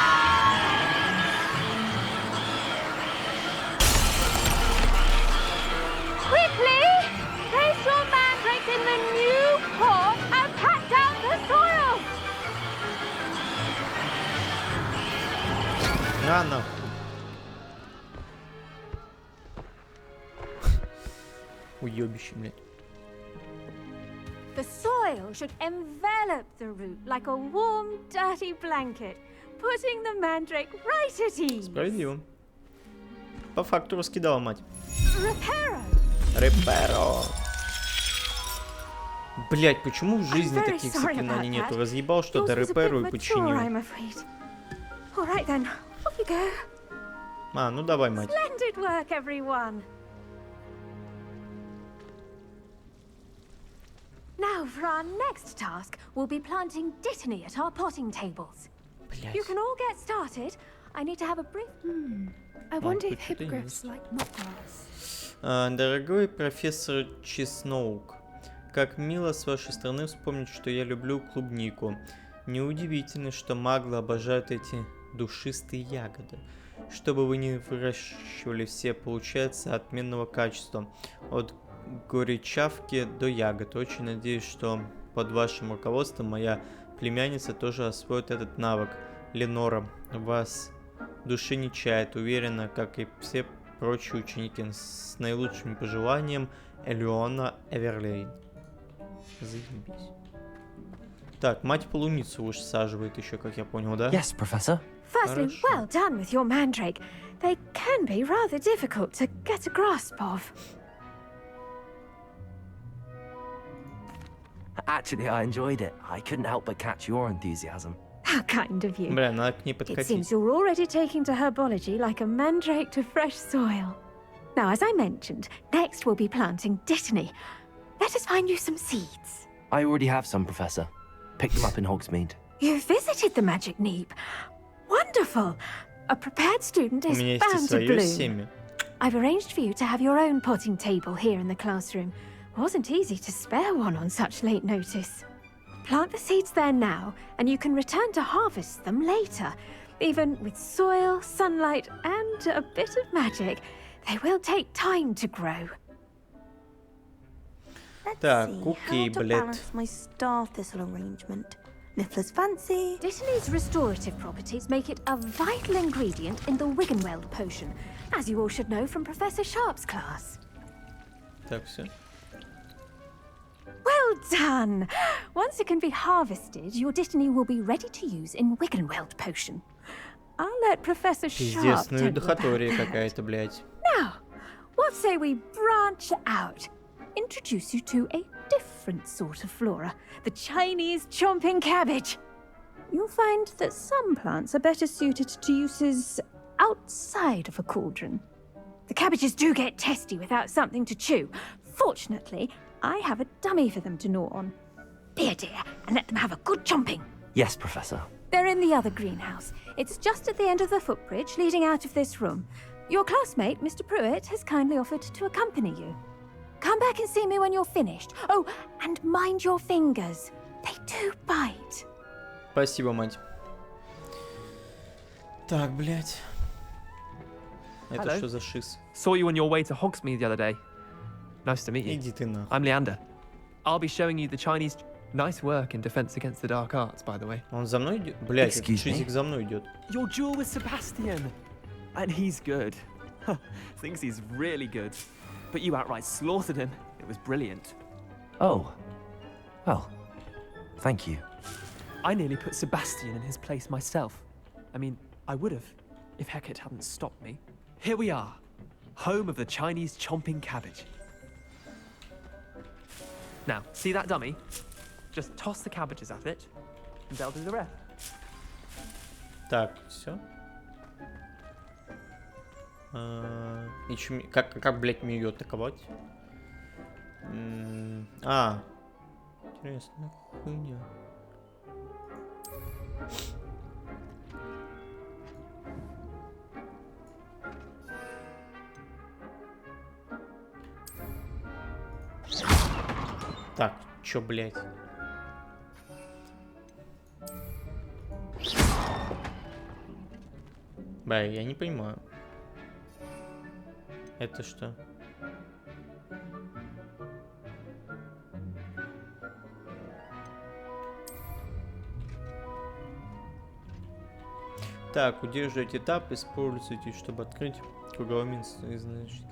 Speaker 1: А, нахуй. Уёбище, блядь.
Speaker 17: The soil should envelop the root like a warm, dirty blanket, putting the mandrake right at ease.
Speaker 1: Справедливо. По факту раскидала мать.
Speaker 17: Reparo.
Speaker 1: Блять, почему в жизни таких заклинаний нету? Разъебал что-то, реперу и починил.
Speaker 17: Alright then, off you go.
Speaker 1: А, ну давай, мать.
Speaker 17: Splendid work, everyone. Now for our next task, we'll be planting dittany at our potting tables. You can all get started. I need to have a brief...
Speaker 14: I wonder if hippogriffs like moss.
Speaker 1: Дорогой профессор Чесноук, как мило с вашей стороны вспомнить, что я люблю клубнику. Неудивительно, что маглы обожают эти душистые ягоды. Что бы вы ни выращивали, все получается отменного качества. От горячавки до ягод. Очень надеюсь, что под вашим руководством моя племянница тоже освоит этот навык. Ленора вас души не чает, уверена, как и все прочие ученики. С наилучшим пожеланием, Элеона Эверлейн. Заебись. Так, мать полуницу высаживает еще, как я понял, да?
Speaker 3: Yes, Professor.
Speaker 17: Firstly, well done with your mandrake. They can be rather difficult to get a grasp of.
Speaker 3: Actually, I enjoyed it. I couldn't help but catch your enthusiasm.
Speaker 17: How kind of you.
Speaker 1: Бля, надо к ней
Speaker 17: It
Speaker 1: подкатить.
Speaker 17: seems you're already taking to herbology like a mandrake to fresh soil. Now, as I mentioned, next we'll be planting dittany. Let us find you some seeds.
Speaker 3: I already have some, Professor. Picked them up in Hogsmeade.
Speaker 17: You visited the magic neep. Wonderful. A prepared student
Speaker 1: У
Speaker 17: is
Speaker 1: меня есть и
Speaker 17: bound to
Speaker 1: свое
Speaker 17: bloom.
Speaker 1: семя.
Speaker 17: I've arranged for you to have your own potting table here in the classroom. Wasn't easy to spare one on such late notice. Plant the seeds there now, and you can return to harvest them later. Even with soil, sunlight, and a bit of magic, they will take time to grow.
Speaker 1: Так,
Speaker 16: See
Speaker 1: окей,
Speaker 16: how to
Speaker 1: блядь.
Speaker 16: balance my star thistle arrangement. Niffler's fancy.
Speaker 17: Dittany's restorative properties make it a vital ingredient in the Wiggenweld potion, as you all should know from Professor Sharp's class.
Speaker 1: Так, все.
Speaker 17: Well done! Once it can be harvested, your dittany will be ready to use in Wiggenweld potion. I'll let Professor Sharp
Speaker 1: Пиздец, ну
Speaker 17: tell
Speaker 1: и
Speaker 17: you about
Speaker 1: дохатория
Speaker 17: that.
Speaker 1: какая-то, блядь.
Speaker 17: Now, what say we branch out? Introduce you to a different sort of flora, the Chinese chomping cabbage. You'll find that some plants are better suited to uses outside of a cauldron. The cabbages do get testy without something to chew. Fortunately, I have a dummy for them to gnaw on. Be a dear and let them have a good chomping.
Speaker 3: Yes, Professor.
Speaker 17: They're in the other greenhouse. It's just at the end of the footbridge leading out of this room. Your classmate, Mr. Pruitt, has kindly offered to accompany you. Come back and see me when you're finished. Oh, and mind your fingers. They do bite.
Speaker 1: Спасибо, мать. Так, блядь. Это
Speaker 18: Hello.
Speaker 1: что за шиз?
Speaker 18: Saw you on your way to Hogsmeade the other day. Nice to meet you.
Speaker 1: Иди ты нахуй.
Speaker 18: I'm Leander. I'll be showing you the Chinese... Nice work in Defense Against the Dark Arts, by the way.
Speaker 1: Он за мной идет? Блядь, этот
Speaker 3: Excuse me?
Speaker 1: шизик за мной идет.
Speaker 18: Your duel with Sebastian. And he's good. Thinks he's really good. But you outright slaughtered him. It was brilliant.
Speaker 3: Oh. Well, thank you.
Speaker 18: I nearly put Sebastian in his place myself. I mean, I would have, if Hecate hadn't stopped me. Here we are. Home of the Chinese chomping cabbage. Now, see that dummy? Just toss the cabbages at it, and they'll do the rest.
Speaker 1: Так, все. И чё, как, блядь, мне ее атаковать? Интересная хуйня. Так, чё, блядь? Бля, я не понимаю. Это что? Так, удерживайте этап, используйте, чтобы открыть круговой минус. Значит,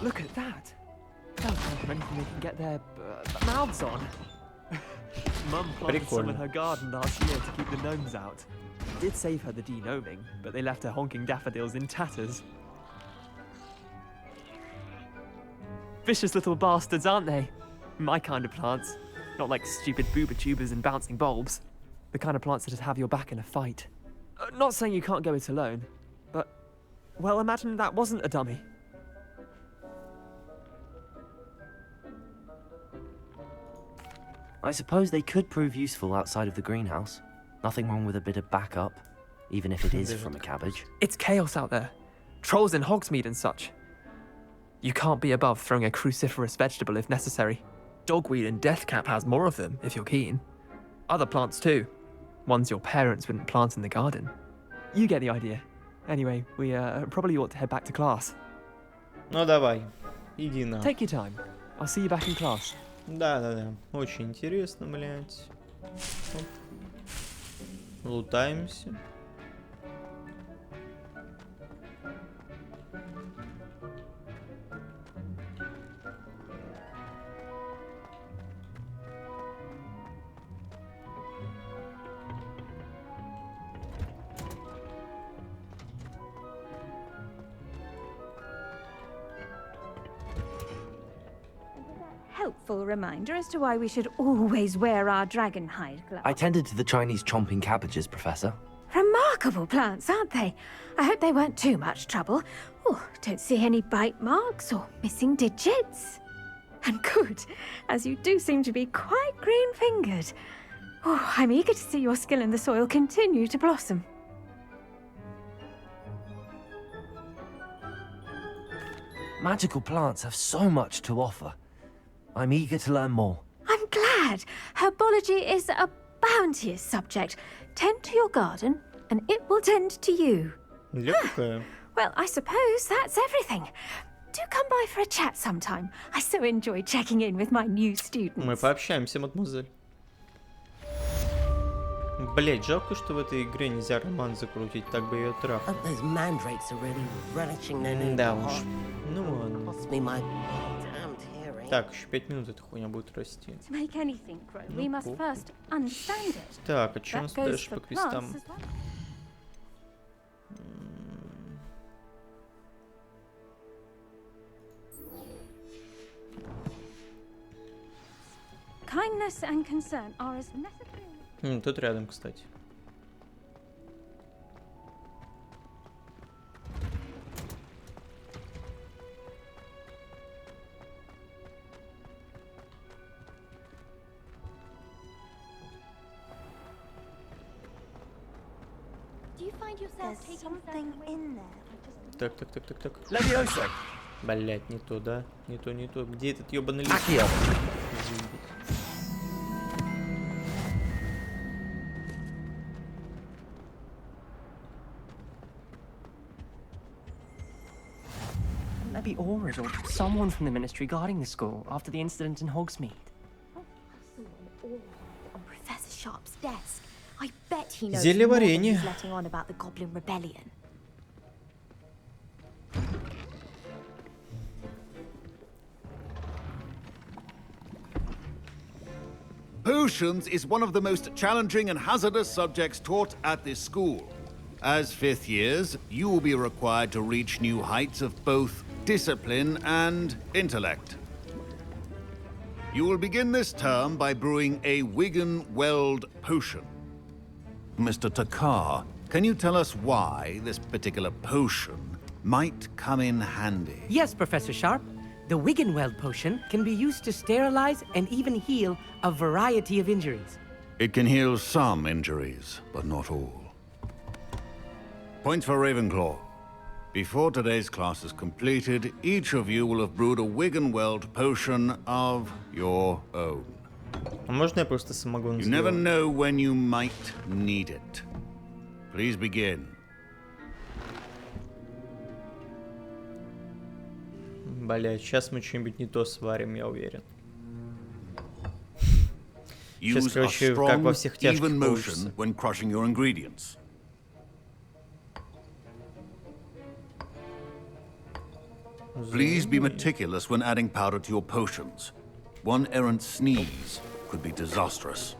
Speaker 18: Look at that. They'll come for anything they can get their mouths on. Mum planted some in her garden last year to keep the gnomes out. It did save her the de-gnoming, but they left her honking daffodils in tatters. Vicious little bastards, aren't they? My kind of plants. Not like stupid booba tubers and bouncing bulbs. The kind of plants that just have your back in a fight. Not saying you can't go it alone, but, well, imagine that wasn't a dummy.
Speaker 3: I suppose they could prove useful outside of the greenhouse. Nothing wrong with a bit of backup, even if it is from a cabbage.
Speaker 18: It's chaos out there. Trolls in Hogsmeade and such. You can't be above throwing a cruciferous vegetable if necessary. Dogweed and deathcap has more of them, if you're keen. Other plants too. Ones your parents wouldn't plant in the garden. You get the idea. Anyway, we probably ought to head back to class.
Speaker 1: Ну давай, иди на.
Speaker 18: Take your time. I'll see you back in class.
Speaker 1: Да. Очень интересно, блядь. Оп. Лутаемся.
Speaker 17: Helpful reminder as to why we should always wear our dragon hide gloves.
Speaker 3: I tended to the Chinese chomping cabbages, Professor.
Speaker 17: Remarkable plants, aren't they? I hope they weren't too much trouble. Oh, don't see any bite marks or missing digits. And good, as you do seem to be quite green-fingered. Oh, I'm eager to see your skill in the soil continue to blossom.
Speaker 3: Magical plants have so much to offer. I'm eager to learn more.
Speaker 17: I'm glad. Herbology is a bounteous subject. Tend to your garden, and it will tend to you. Well, I suppose that's everything. Do come by for a chat sometime. I so enjoy checking in with my new students.
Speaker 1: Мы пообщаемся, мадемуазель. Блять, жалко, что в этой игре нельзя роман закрутить, так бы ее трахнул. Да уж. Ну ладно. Так, еще 5 минут эта хуйня будет расти. Так, а что у нас дальше по квестам?
Speaker 17: Kindness and concern are as necessary.
Speaker 1: Тут рядом, кстати.
Speaker 16: There's something in there.
Speaker 1: Так.
Speaker 3: Levioso.
Speaker 1: Блять, не то, да? Не то. Где этот ёбаный лист?
Speaker 19: Maybe Aurors or someone from the ministry guarding the school after the incident in Hogsmeade.
Speaker 16: On Professor Sharp's desk. I bet he knows
Speaker 1: Зелье
Speaker 16: more than
Speaker 1: варенье.
Speaker 16: he's letting on about the Goblin Rebellion.
Speaker 20: Potions is one of the most challenging and hazardous subjects taught at this school. As fifth years, you will be required to reach new heights of both discipline and intellect. You will begin this term by brewing a Wigan-Weld potion. Mr. Takar, can you tell us why this particular potion might come in handy?
Speaker 21: Yes, Professor Sharp. The Wigan-Weld potion can be used to sterilize and even heal a variety of injuries.
Speaker 20: It can heal some injuries, but not all. Points for Ravenclaw. Before today's class is completed, each of you will have brewed a Wigan-Weld potion of your own.
Speaker 1: А можно я просто самогон
Speaker 20: You never know when you might need it. Please begin.
Speaker 1: Блять, сейчас мы что-нибудь не то сварим, я уверен.
Speaker 20: Use
Speaker 1: Сейчас,
Speaker 20: a
Speaker 1: короче, как во
Speaker 20: strong,
Speaker 1: всех тяжких
Speaker 20: even
Speaker 1: получится.
Speaker 20: motion when crushing your ingredients. Please be meticulous when adding powder to your potions. One errant sneeze could be disastrous.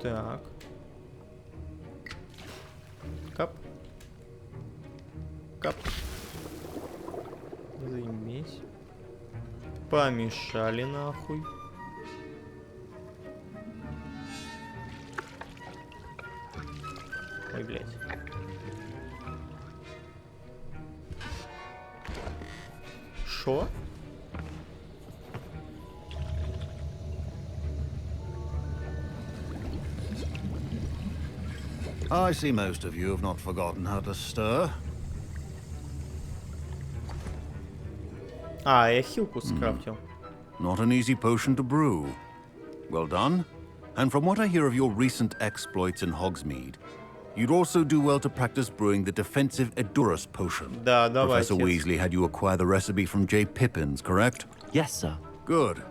Speaker 1: Так. Кап. Кап. Заимись. Помешали нахуй. Хорошо.
Speaker 20: I see most of you have not forgotten how to stir.
Speaker 1: А, я хилку скрафтил.
Speaker 20: Not an easy potion to brew. Well done. And from what I hear of your recent exploits in Hogsmeade, you'd also do well to practice brewing the defensive Edurus potion.
Speaker 1: Да, давай,
Speaker 20: Professor Weasley had you acquire the recipe from J. Pippin's, correct?
Speaker 3: Yes, sir.
Speaker 20: Good.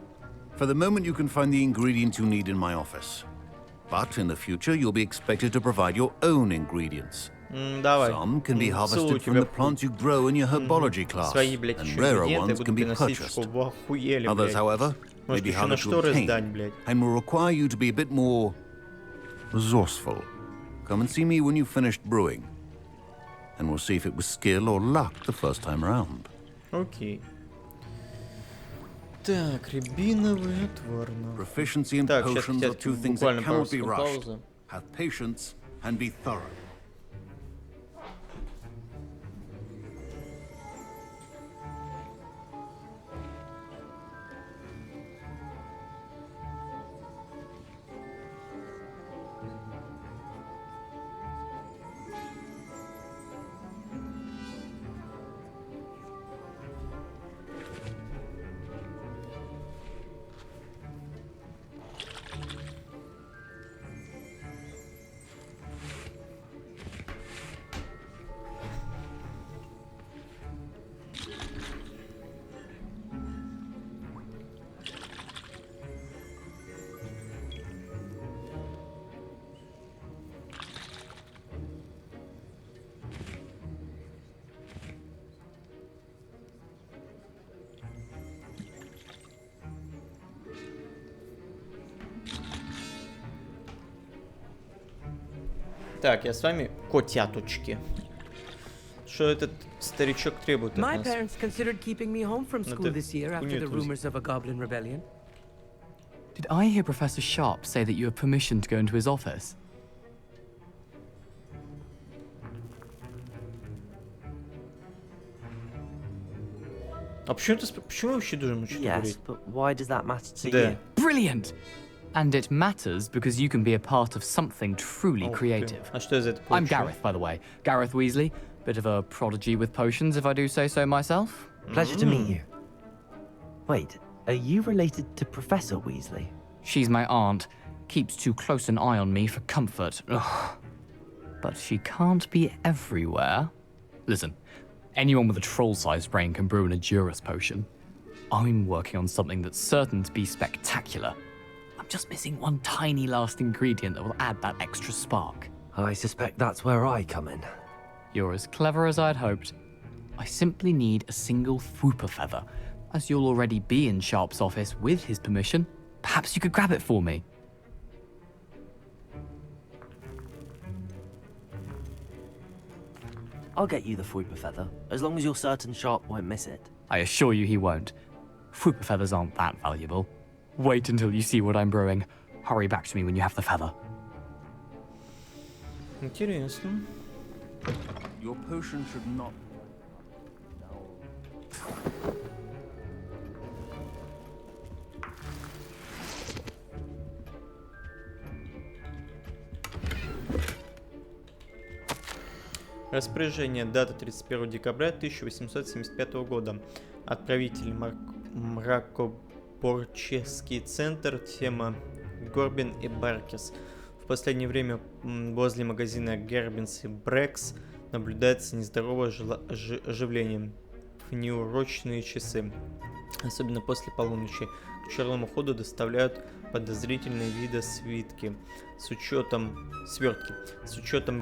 Speaker 20: For the moment, you can find the ingredients you need in my office. But in the future, you'll be expected to provide your own ingredients.
Speaker 1: Давай.
Speaker 20: Some can be harvested from the plants you grow in your herbology class,
Speaker 1: Свои, блядь,
Speaker 20: and
Speaker 1: еще
Speaker 20: rarer
Speaker 1: ингредиенты
Speaker 20: ones
Speaker 1: буду
Speaker 20: can be
Speaker 1: приносить,
Speaker 20: purchased.
Speaker 1: чтобы вы охуели,
Speaker 20: Others,
Speaker 1: блядь.
Speaker 20: however, may
Speaker 1: Может,
Speaker 20: be
Speaker 1: еще на
Speaker 20: harder to
Speaker 1: шторы
Speaker 20: obtain,
Speaker 1: сдать, блядь.
Speaker 20: and will require you to be a bit more resourceful. Come and see me when you've finished brewing, and we'll see if it was skill or luck the first time around.
Speaker 1: Окей. Так, рябиновый отвар.
Speaker 20: Proficiency in
Speaker 1: Так, сейчас,
Speaker 20: potions are two things that
Speaker 1: буквально пару
Speaker 20: cannot be
Speaker 1: секунд
Speaker 20: rushed.
Speaker 1: паузы.
Speaker 20: Have patience and be thorough.
Speaker 1: Так, я с вами, котяточки. Что этот старичок требует от
Speaker 21: My
Speaker 1: нас?
Speaker 21: parents considered keeping me home from school this year after the rumors of a goblin rebellion.
Speaker 5: Did I hear Professor Sharp say that you have permission to go into his office?
Speaker 1: А почему вообще должен что-то
Speaker 3: Yes,
Speaker 1: говорить?
Speaker 3: but why does that matter to
Speaker 1: Да.
Speaker 3: you?
Speaker 5: Brilliant! And it matters because you can be a part of something truly creative.
Speaker 1: А что из этого
Speaker 5: I'm
Speaker 1: получилось?
Speaker 5: Gareth, by the way. Gareth Weasley. Bit of a prodigy with potions, if I do say so myself.
Speaker 3: Pleasure to meet you. Wait, are you related to Professor Weasley?
Speaker 5: She's my aunt. Keeps too close an eye on me for comfort. Ugh. But she can't be everywhere. Listen, anyone with a troll-sized brain can brew an Edurus potion. I'm working on something that's certain to be spectacular. I'm just missing one tiny last ingredient that will add that extra spark.
Speaker 3: I suspect that's where I come in.
Speaker 5: You're as clever as I'd hoped. I simply need a single Fwooper feather. As you'll already be in Sharp's office with his permission, perhaps you could grab it for me.
Speaker 3: I'll get you the Fwooper feather, as long as you're certain Sharp won't miss it.
Speaker 5: I assure you he won't. Fwooper feathers aren't that valuable. Wait until you see what I'm brewing. Hurry back to me when you have the feather.
Speaker 1: Интересно.
Speaker 20: Your potion should not.
Speaker 1: Распоряжение. Дата 31 декабря 1875 года. Отправитель Мракоборческий центр. Тема Горбин и Баркис. В последнее время возле магазина Гербинс и Брекс наблюдается нездоровое оживление в неурочные часы. Особенно после полуночи. К черному ходу доставляют подозрительные виды свертки. С учетом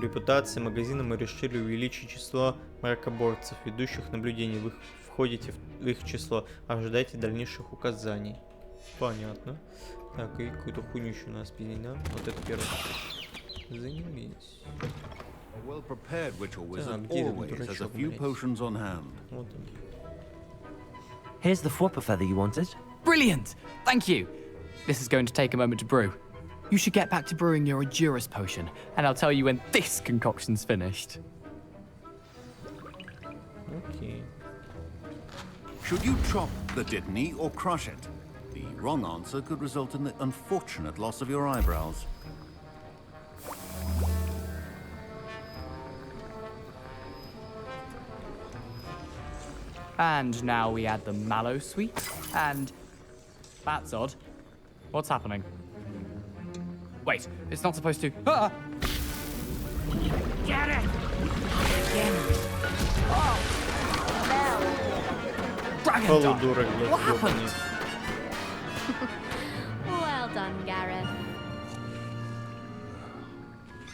Speaker 1: репутации магазина мы решили увеличить число мракоборцев, ведущих наблюдений. Вы входите в их число. Ожидайте дальнейших указаний. Понятно. Так, и какую-то хуйню еще у нас пиздить, да? Вот это первое. Занимись.
Speaker 20: Well prepared witcher wizard always has a few potions on hand.
Speaker 1: Вот он.
Speaker 3: Here's the Fwooper feather you wanted.
Speaker 5: Brilliant! Thank you! This is going to take a moment to brew. You should get back to brewing your Edurus potion, and I'll tell you when this concoction's finished.
Speaker 1: Окей.
Speaker 20: Should you chop the Dittany or crush it? The wrong answer could result in the unfortunate loss of your eyebrows.
Speaker 5: And now we add the mallow sweet, and... That's odd. What's happening? Wait, it's not supposed to... Ah!
Speaker 21: Get it!
Speaker 5: Dragon
Speaker 1: Полудурок, блядь,
Speaker 21: What happened?
Speaker 1: ёбаный.
Speaker 8: Well done, Gareth.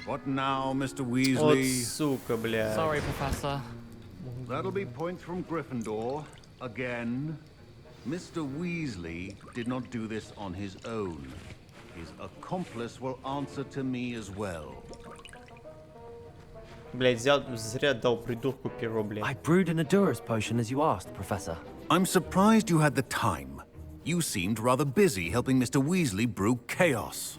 Speaker 20: What now, Mr.
Speaker 1: Вот
Speaker 20: Weasley?
Speaker 1: сука, блядь.
Speaker 5: Sorry, Professor.
Speaker 20: That'll be points from Gryffindor. Again. Mr. Weasley did not do this on his own. His accomplice will answer to me as well.
Speaker 1: Блядь, зря дал придурку перо, блядь.
Speaker 3: I brewed an Adurus potion as you asked, Professor.
Speaker 20: I'm surprised you had the time. You seemed rather busy helping Mr. Weasley brew chaos.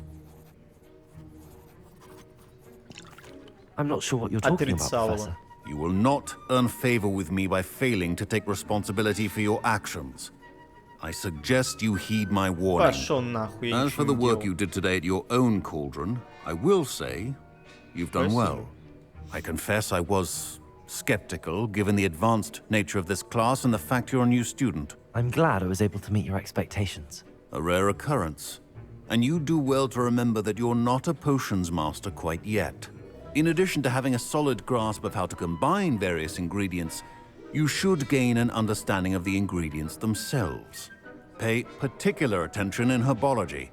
Speaker 3: I'm not sure what you're talking about, Professor.
Speaker 20: You will not earn favor with me by failing to take responsibility for your actions. I suggest you heed my warning.
Speaker 1: Пошел нахуй, я
Speaker 20: As for the
Speaker 1: ничего не
Speaker 20: work
Speaker 1: делал.
Speaker 20: you did today at your own cauldron, I will say you've done well. I confess I was skeptical, given the advanced nature of this class and the fact you're a new student.
Speaker 3: I'm glad I was able to meet your expectations.
Speaker 20: A rare occurrence. And you do well to remember that you're not a potions master quite yet. In addition to having a solid grasp of how to combine various ingredients, you should gain an understanding of the ingredients themselves. Pay particular attention in herbology.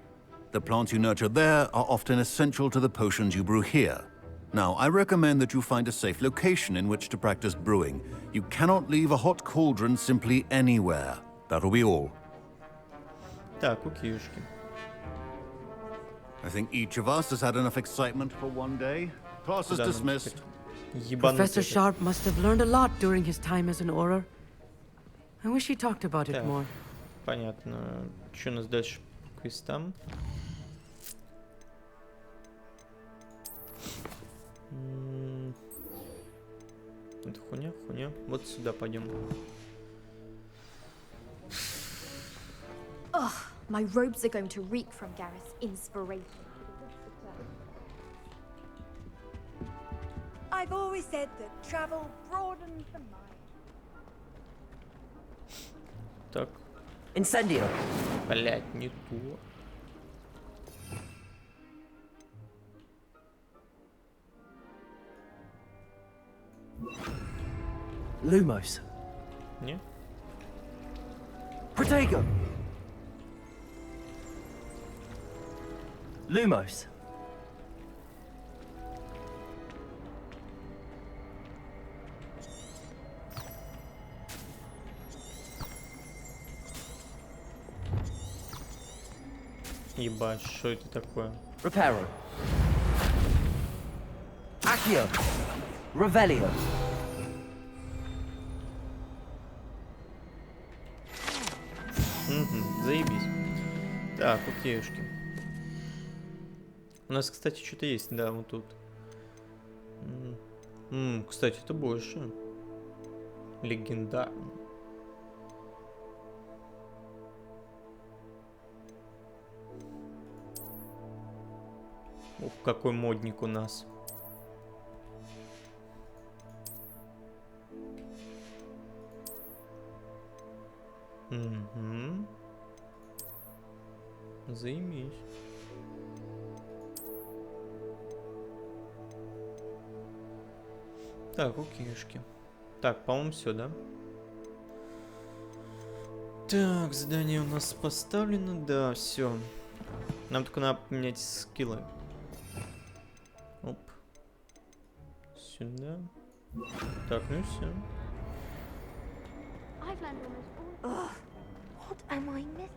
Speaker 20: The plants you nurture there are often essential to the potions you brew here. Now, I recommend that you find a safe location in which to practice brewing. You cannot leave a hot cauldron simply anywhere. That'll be all.
Speaker 1: Так, окейушки.
Speaker 20: I think each of us has had enough excitement for one day. Class is dismissed.
Speaker 21: Professor Sharp must have learned a lot during his time as an Auror. I wish he talked about it
Speaker 1: Так,
Speaker 21: more.
Speaker 1: понятно. Что у нас дальше по квестам? Это хуйня. Вот сюда пойдем.
Speaker 8: Ugh, my robes are going to reek from Gareth's inspiration.
Speaker 22: I've always said that travel broadens the mind.
Speaker 1: Так.
Speaker 21: Incendio.
Speaker 1: Блять, не то.
Speaker 3: Lumos.
Speaker 1: Не?
Speaker 3: Protego. Lumos.
Speaker 1: Ебать, что это такое?
Speaker 3: Reparo. Accio. Revelio.
Speaker 1: Заебись. Так, окейушки. У нас, кстати, что-то есть, да, вот тут. Кстати, это больше. Легендарно. Ух, какой модник у нас. Угу. Заимись. Так, окейшки. Так, по-моему, все, да? Так, задание у нас поставлено, да, все. Нам только надо поменять скиллы. Оп. Сюда. Так, ну и все.
Speaker 22: I've learned almost all. Ugh, what am I missing?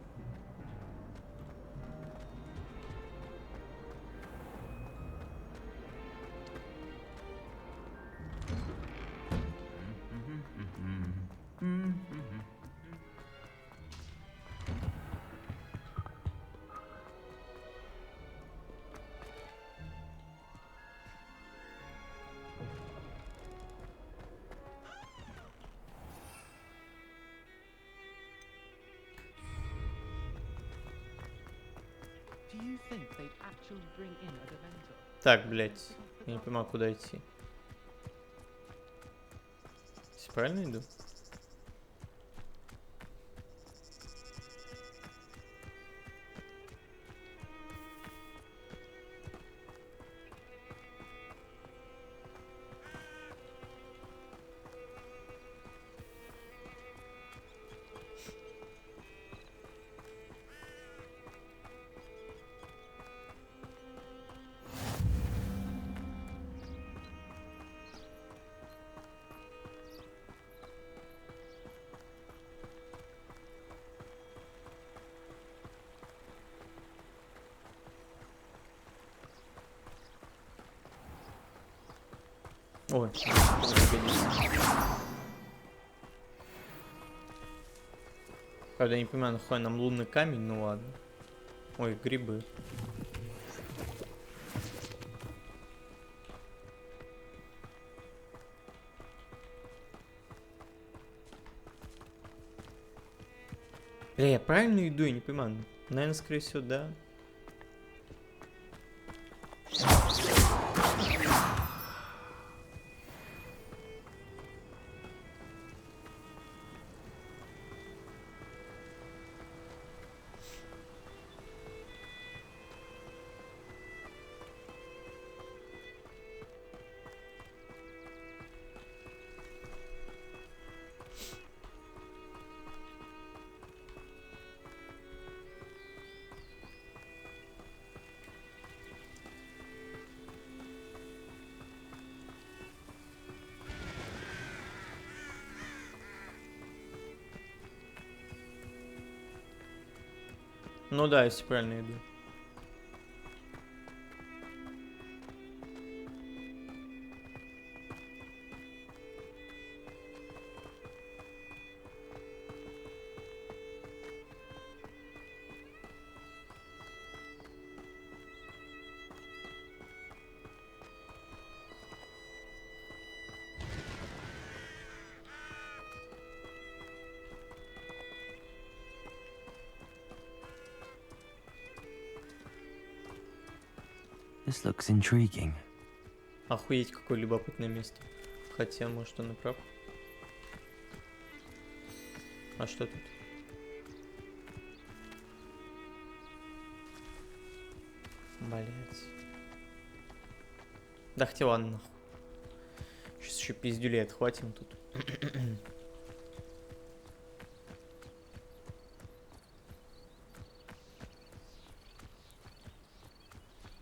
Speaker 1: Так, блядь, я не понимаю, куда идти. Правильно иду? Ой, правда, я не понимаю, нахуй нам лунный камень, ну ладно. Ой, грибы. Бля, я правильно иду, я не понимаю. Наверное, скорее всего, да. Ну да, если правильно иду.
Speaker 3: This looks intriguing.
Speaker 1: Охуеть, какое любопытное место. Хотя, может, он и прав. А что тут? Блять. Да хотя ладно, нахуй. Сейчас еще пиздюлей отхватим тут.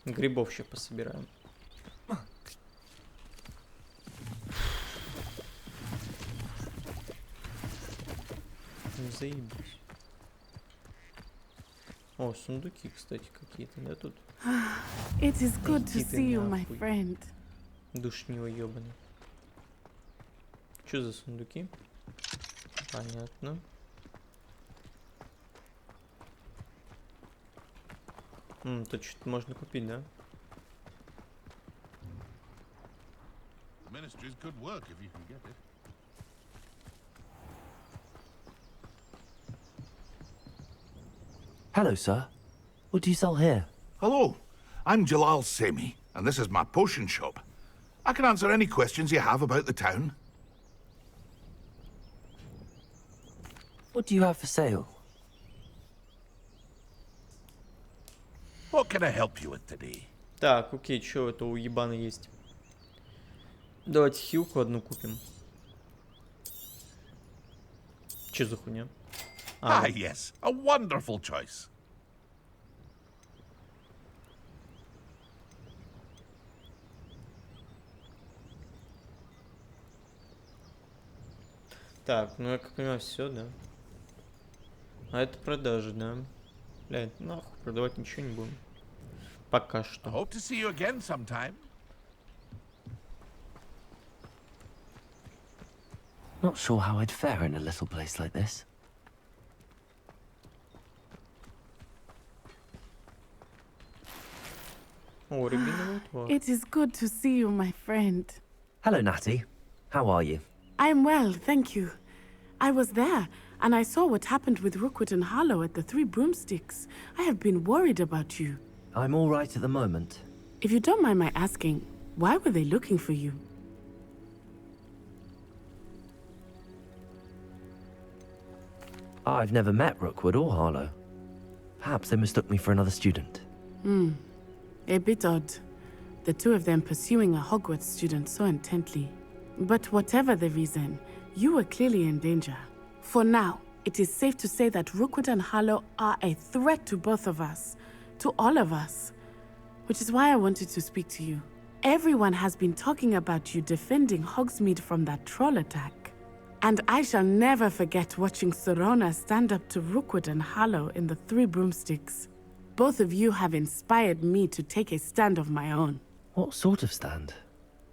Speaker 1: Грибов еще пособираем. Ну, заебись. О, сундуки, кстати, какие-то, да, тут?
Speaker 15: It is good to see you, my friend.
Speaker 1: Душнило ёбаный. Что за сундуки? Понятно. Тут что-то можно купить, да?
Speaker 3: Hello, sir. What do you sell here?
Speaker 9: Hello, I'm Jalal Semi, and this is my potion shop. I can answer any questions you have about the town.
Speaker 3: What do you have for sale?
Speaker 9: What can I help you with today?
Speaker 1: Так, окей, что это у ебана есть? Давайте хилку одну купим. Че за хуйня?
Speaker 9: Yes, a wonderful choice.
Speaker 1: Так, ну я как понимаю, все, да? А это продажи, да? Блядь, нахуй, продавать ничего не будем. Пока что.
Speaker 9: Hope to see you again sometime.
Speaker 3: Not sure how I'd fare in a little place like this.
Speaker 1: О, рябиновый твор.
Speaker 15: It is good to see you, my friend.
Speaker 3: Hello, Natty. How are you?
Speaker 15: I'm well, thank you.
Speaker 10: I was there, and I saw what happened with Rookwood and Harlow at the Three Broomsticks. I have been worried about you.
Speaker 3: I'm all right at the moment.
Speaker 10: If you don't mind my asking, why were they looking for you?
Speaker 3: I've never met Rookwood or Harlow. Perhaps they mistook me for another student.
Speaker 10: A bit odd. The two of them pursuing a Hogwarts student so intently. But whatever the reason, you were clearly in danger. For now, it is safe to say that Rookwood and Harlow are a threat to both of us. To all of us. Which is why I wanted to speak to you. Everyone has been talking about you defending Hogsmeade from that troll attack. And I shall never forget watching Serona stand up to Rookwood and Harlow in the Three Broomsticks. Both of you have inspired me to take a stand of my own.
Speaker 3: What sort of stand?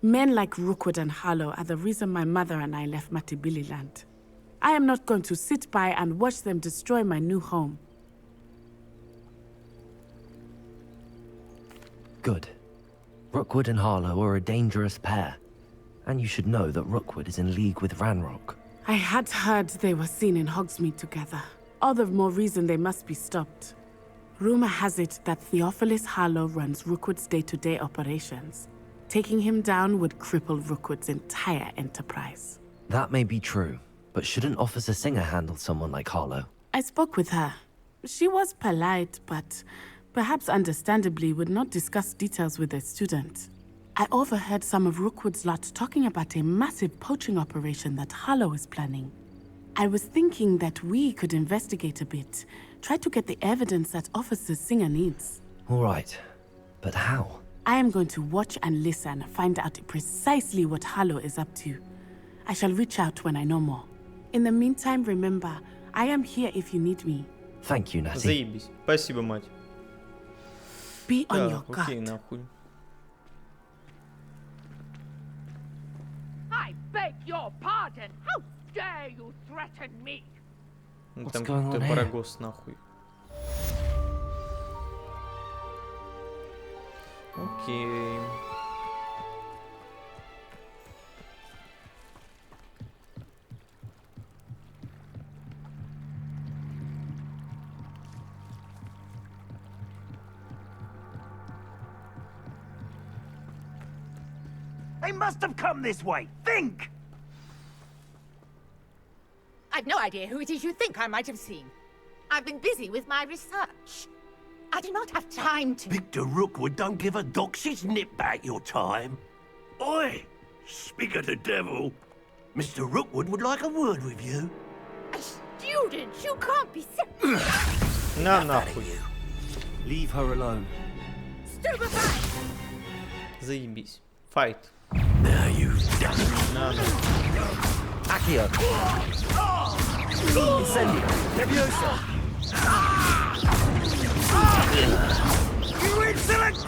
Speaker 10: Men like Rookwood and Harlow are the reason my mother and I left Matibili-land. I am not going to sit by and watch them destroy my new home.
Speaker 3: Good. Rookwood and Harlow are a dangerous pair. And you should know that Rookwood is in league with Ranrock.
Speaker 10: I had heard they were seen in Hogsmeade together. All the more reason they must be stopped. Rumor has it that Theophilus Harlow runs Rookwood's day-to-day operations. Taking him down would cripple Rookwood's entire enterprise.
Speaker 3: That may be true, but shouldn't Officer Singer handle someone like Harlow?
Speaker 10: I spoke with her. She was polite, but perhaps understandably would not discuss details with a student. I overheard some of Rookwood's lot talking about a massive poaching operation that Harlow is planning. I was thinking that we could investigate a bit, try to get the evidence that Officer Singer needs.
Speaker 3: All right, but how?
Speaker 10: I am going to watch and listen, find out precisely what Harlow is up to. I shall reach out when I know more. In the meantime, remember, I am here if you need me.
Speaker 3: Thank you, Natty.
Speaker 1: Заебись. Спасибо, мать.
Speaker 10: Be on your guard.
Speaker 1: Окей, нахуй.
Speaker 12: I beg your pardon. How dare you threaten me?
Speaker 1: Ну, там какой-то парагос, нахуй. Окей.
Speaker 23: They must have come this way. Think!
Speaker 12: I've no idea who it is you think I might have seen. I've been busy with my research. I do not have time to...
Speaker 4: Victor Rookwood don't give a doxy's nip back your time. Oi! Speak of the devil. Mr. Rookwood would like a word with you.
Speaker 12: A student? You can't be serious.
Speaker 1: На нахуй.
Speaker 4: Leave her alone.
Speaker 12: Stupefy!
Speaker 1: Заебись. Fight.
Speaker 4: Now you've done it.
Speaker 1: На, на.
Speaker 3: Accio. Incendio. Leviosa.
Speaker 23: You insolent!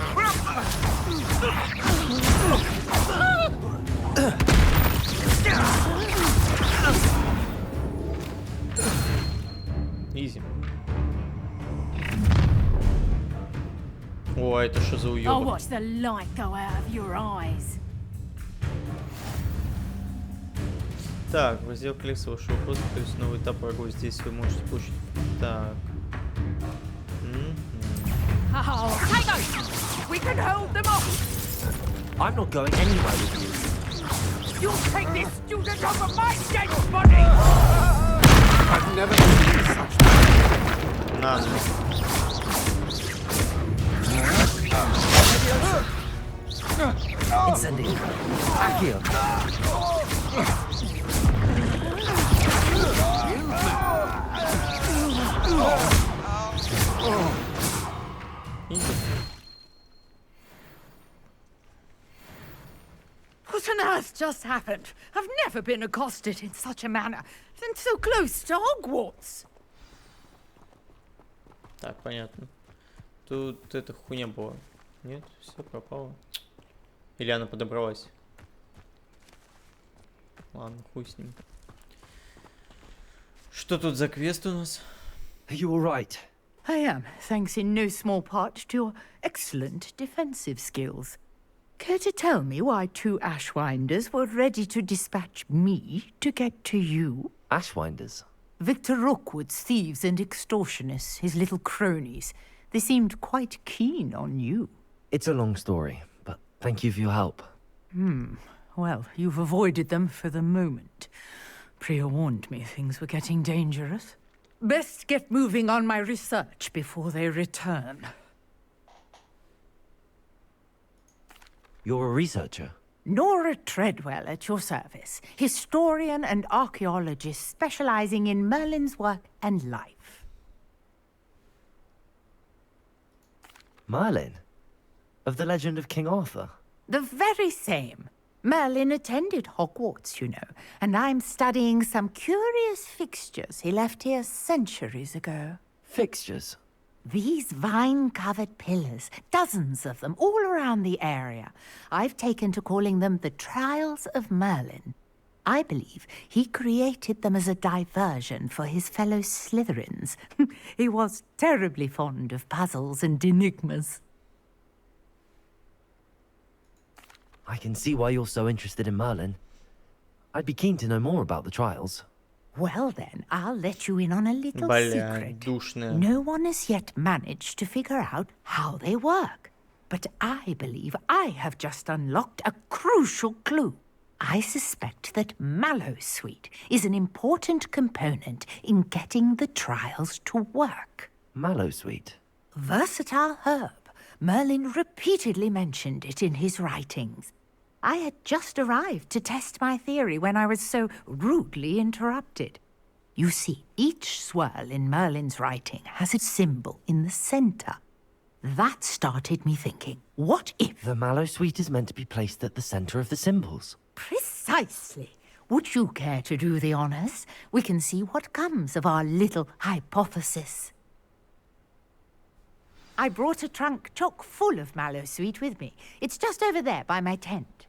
Speaker 1: Изи. О, это что за
Speaker 17: I'll
Speaker 1: уёбок?
Speaker 17: watch the light go out of your eyes.
Speaker 1: Так, раздел коллекции вашего хода, то есть новый этап врагов. Здесь вы можете получить. Так.
Speaker 12: Oh, hang on! We can hold them off!
Speaker 3: I'm not going anywhere with
Speaker 12: You'll take this student over my dead body!
Speaker 23: I've never seen such...
Speaker 1: На, на.
Speaker 3: Incendio. Accio.
Speaker 13: What on earth just happened? I've never been accosted in such a manner, and so close to Hogwarts.
Speaker 1: Так, понятно. Тут эта хуйня была. Нет, все пропало. Или она подобралась? Ладно, хуй с ним. Что тут за квест у нас?
Speaker 3: Are you all right?
Speaker 13: I am, thanks in no small part to your excellent defensive skills. Care to tell me why two Ashwinders were ready to dispatch me to get to you?
Speaker 3: Ashwinders?
Speaker 13: Victor Rookwood's thieves and extortionists, his little cronies. They seemed quite keen on you.
Speaker 3: It's a long story, but thank you for your help.
Speaker 13: Well, you've avoided them for the moment. Priya warned me things were getting dangerous. Best get moving on my research before they return.
Speaker 3: You're a researcher?
Speaker 13: Nora Treadwell at your service, historian and archaeologist specializing in Merlin's work and life.
Speaker 3: Merlin? Of the legend of King Arthur?
Speaker 13: The very same. Merlin attended Hogwarts, you know, and I'm studying some curious fixtures he left here centuries ago.
Speaker 3: Fixtures?
Speaker 13: These vine-covered pillars, dozens of them, all around the area. I've taken to calling them the Trials of Merlin. I believe he created them as a diversion for his fellow Slytherins. He was terribly fond of puzzles and enigmas.
Speaker 3: I can see why you're so interested in Merlin. I'd be keen to know more about the trials.
Speaker 13: Well then, I'll let you in on a little secret.
Speaker 1: Душная.
Speaker 13: No one has yet managed to figure out how they work. But I believe I have just unlocked a crucial clue. I suspect that Mallowsweet is an important component in getting the trials to work.
Speaker 3: Mallowsweet?
Speaker 13: Versatile herb. Merlin repeatedly mentioned it in his writings. I had just arrived to test my theory when I was so rudely interrupted. You see, each swirl in Merlin's writing has a symbol in the center. That started me thinking, what if...
Speaker 3: The Mallowsweet is meant to be placed at the center of the symbols.
Speaker 13: Precisely. Would you care to do the honors? We can see what comes of our little hypothesis. I brought a trunk chock full of Mallowsweet with me. It's just over there by my tent.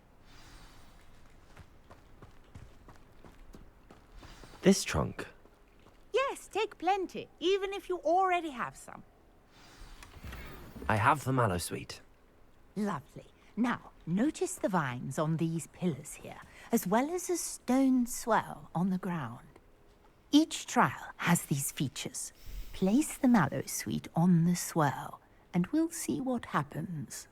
Speaker 3: This trunk?
Speaker 13: Yes, take plenty, even if you already have some.
Speaker 3: I have the Mallowsweet.
Speaker 13: Lovely. Now, notice the vines on these pillars here, as well as a stone swell on the ground. Each trial has these features. Place the Mallowsweet on the swell, and we'll see what happens.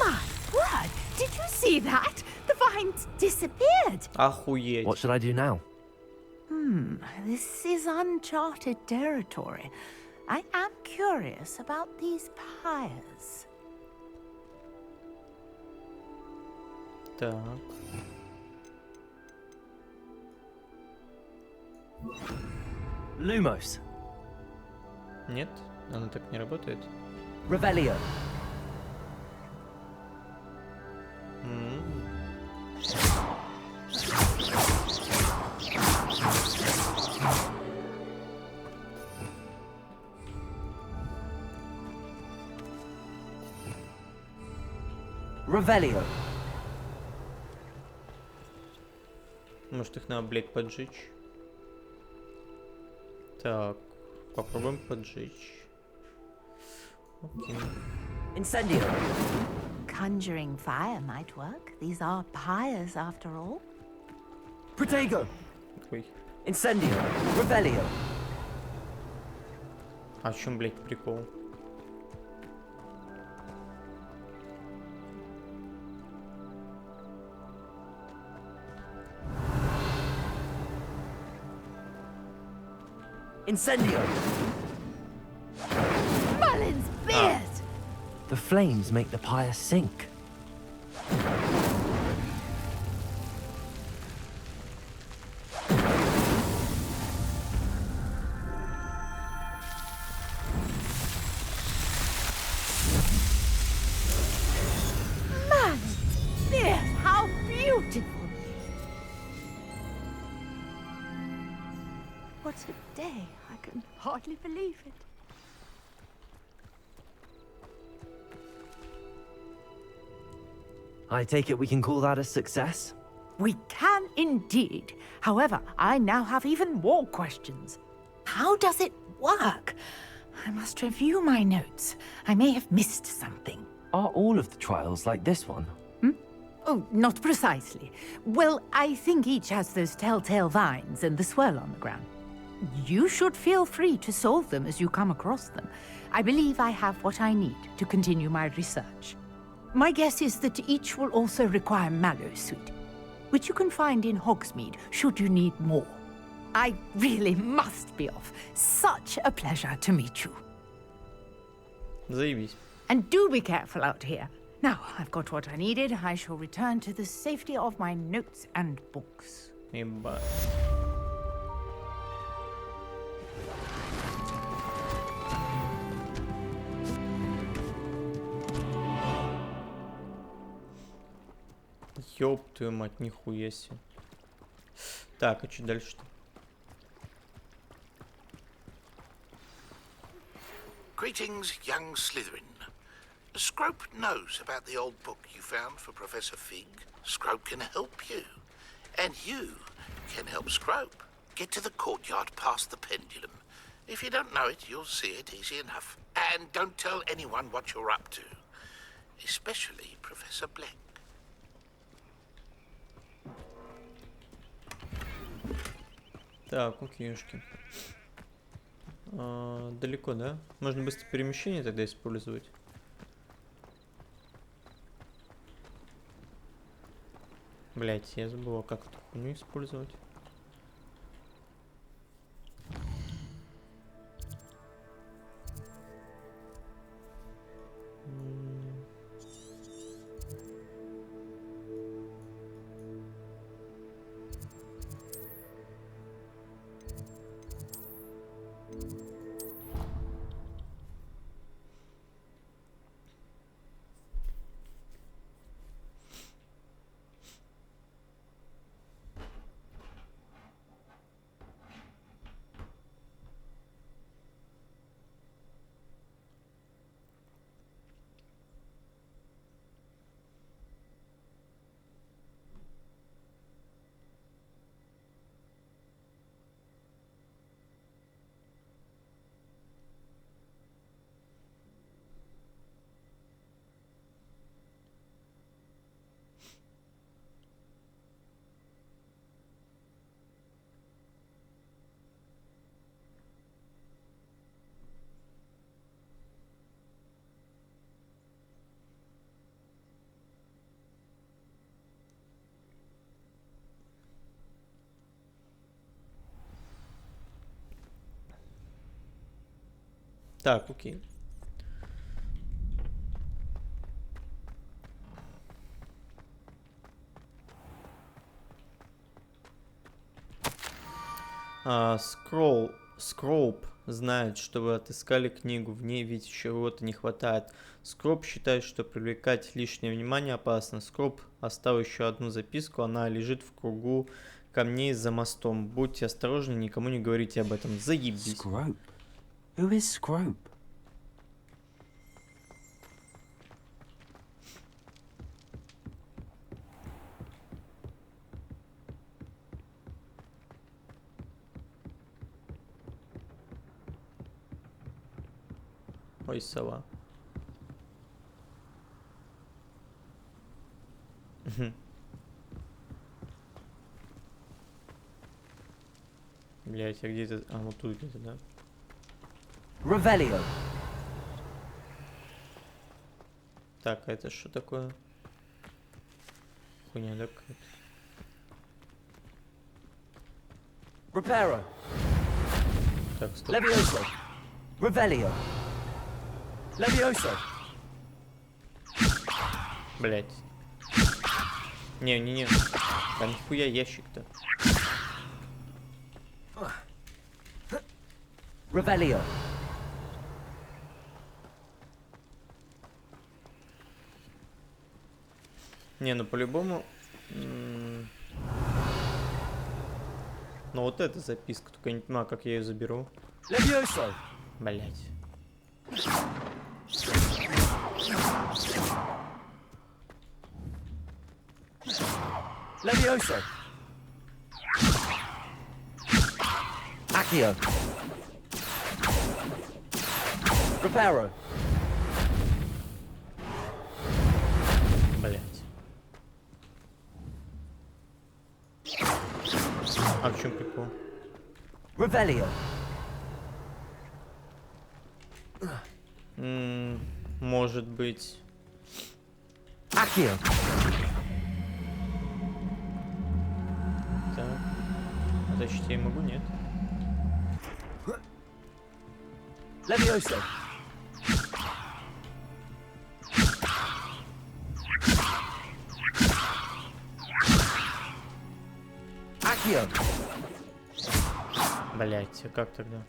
Speaker 13: My word! Did you see that? The vines disappeared!
Speaker 1: Охуеть.
Speaker 3: What should I do now?
Speaker 13: This is uncharted territory. I am curious about these pyres.
Speaker 1: Так.
Speaker 3: Lumos.
Speaker 1: Нет, она так не работает.
Speaker 3: Revelio. Revelio.
Speaker 1: Может, их надо, блядь, поджечь? Так, попробуем поджечь. Окей.
Speaker 3: Incendio.
Speaker 13: Conjuring fire might work. These are pyres, after all.
Speaker 3: Protego.
Speaker 1: Ой.
Speaker 3: Incendio. Revelio.
Speaker 1: А в чем, блядь, прикол?
Speaker 3: Incendio.
Speaker 13: Merlin's beard!
Speaker 3: The flames make the pyre sink.
Speaker 13: Merlin's beard! How beautiful! What a day. I can hardly believe it.
Speaker 3: I take it we can call that a success?
Speaker 13: We can indeed. However, I now have even more questions. How does it work? I must review my notes. I may have missed something.
Speaker 3: Are all of the trials like this one?
Speaker 13: Oh, not precisely. Well, I think each has those telltale vines and the swirl on the ground. You should feel free to solve them as you come across them. I believe I have what I need to continue my research. My guess is that each will also require mallowsweet, which you can find in Hogsmeade should you need more. I really must be off. Such a pleasure to meet you.
Speaker 1: Заебись.
Speaker 13: And do be careful out here. Now, I've got what I needed. I shall return to the safety of my notes and books.
Speaker 1: Ебать. Ёб твою мать, нихуя себе. Так, а что дальше-то?
Speaker 9: Greetings, young Slytherin. Scrope knows about the old book you found for Professor Fig. Scrope can help you. And you can help Scrope. Get to the courtyard past the pendulum. If you don't know it, you'll see it easy enough. And don't tell anyone what you're up to. Especially Professor Black.
Speaker 1: Так, окейшки. Далеко, да? Можно быстрое перемещение тогда использовать. Блять, я забыл, как эту хуйню использовать. Так, окей. Скроуп знает, что вы отыскали книгу, в ней ведь чего-то не хватает. Скроуп считает, что привлекать лишнее внимание опасно. Скроуп оставил еще одну записку, она лежит в кругу камней за мостом. Будьте осторожны, никому не говорите об этом. Заебись.
Speaker 3: Scrope? Who is Scrope?
Speaker 1: Ой, сова. Блять, а где это? А, вот тут где-то, да?
Speaker 3: Revelio.
Speaker 1: Так, а это что такое? Хуйня, да, какая-то?
Speaker 3: Reparo.
Speaker 1: Так, стоп.
Speaker 3: Levioso. Revelio. Levioso.
Speaker 1: Блять. Не. А нихуя ящик-то.
Speaker 3: Revelio.
Speaker 1: Не, ну по-любому. Ну вот эта записка, только я не понимаю, как я ее заберу.
Speaker 3: Levioso.
Speaker 1: Блять.
Speaker 3: Levioso. Accio. Reparo.
Speaker 1: А в чем прикол?
Speaker 3: Revelio.
Speaker 1: Может быть.
Speaker 3: Accio.
Speaker 1: Так. А защитить я могу, нет?
Speaker 3: Levioso. Accio.
Speaker 1: Блять, а как тогда?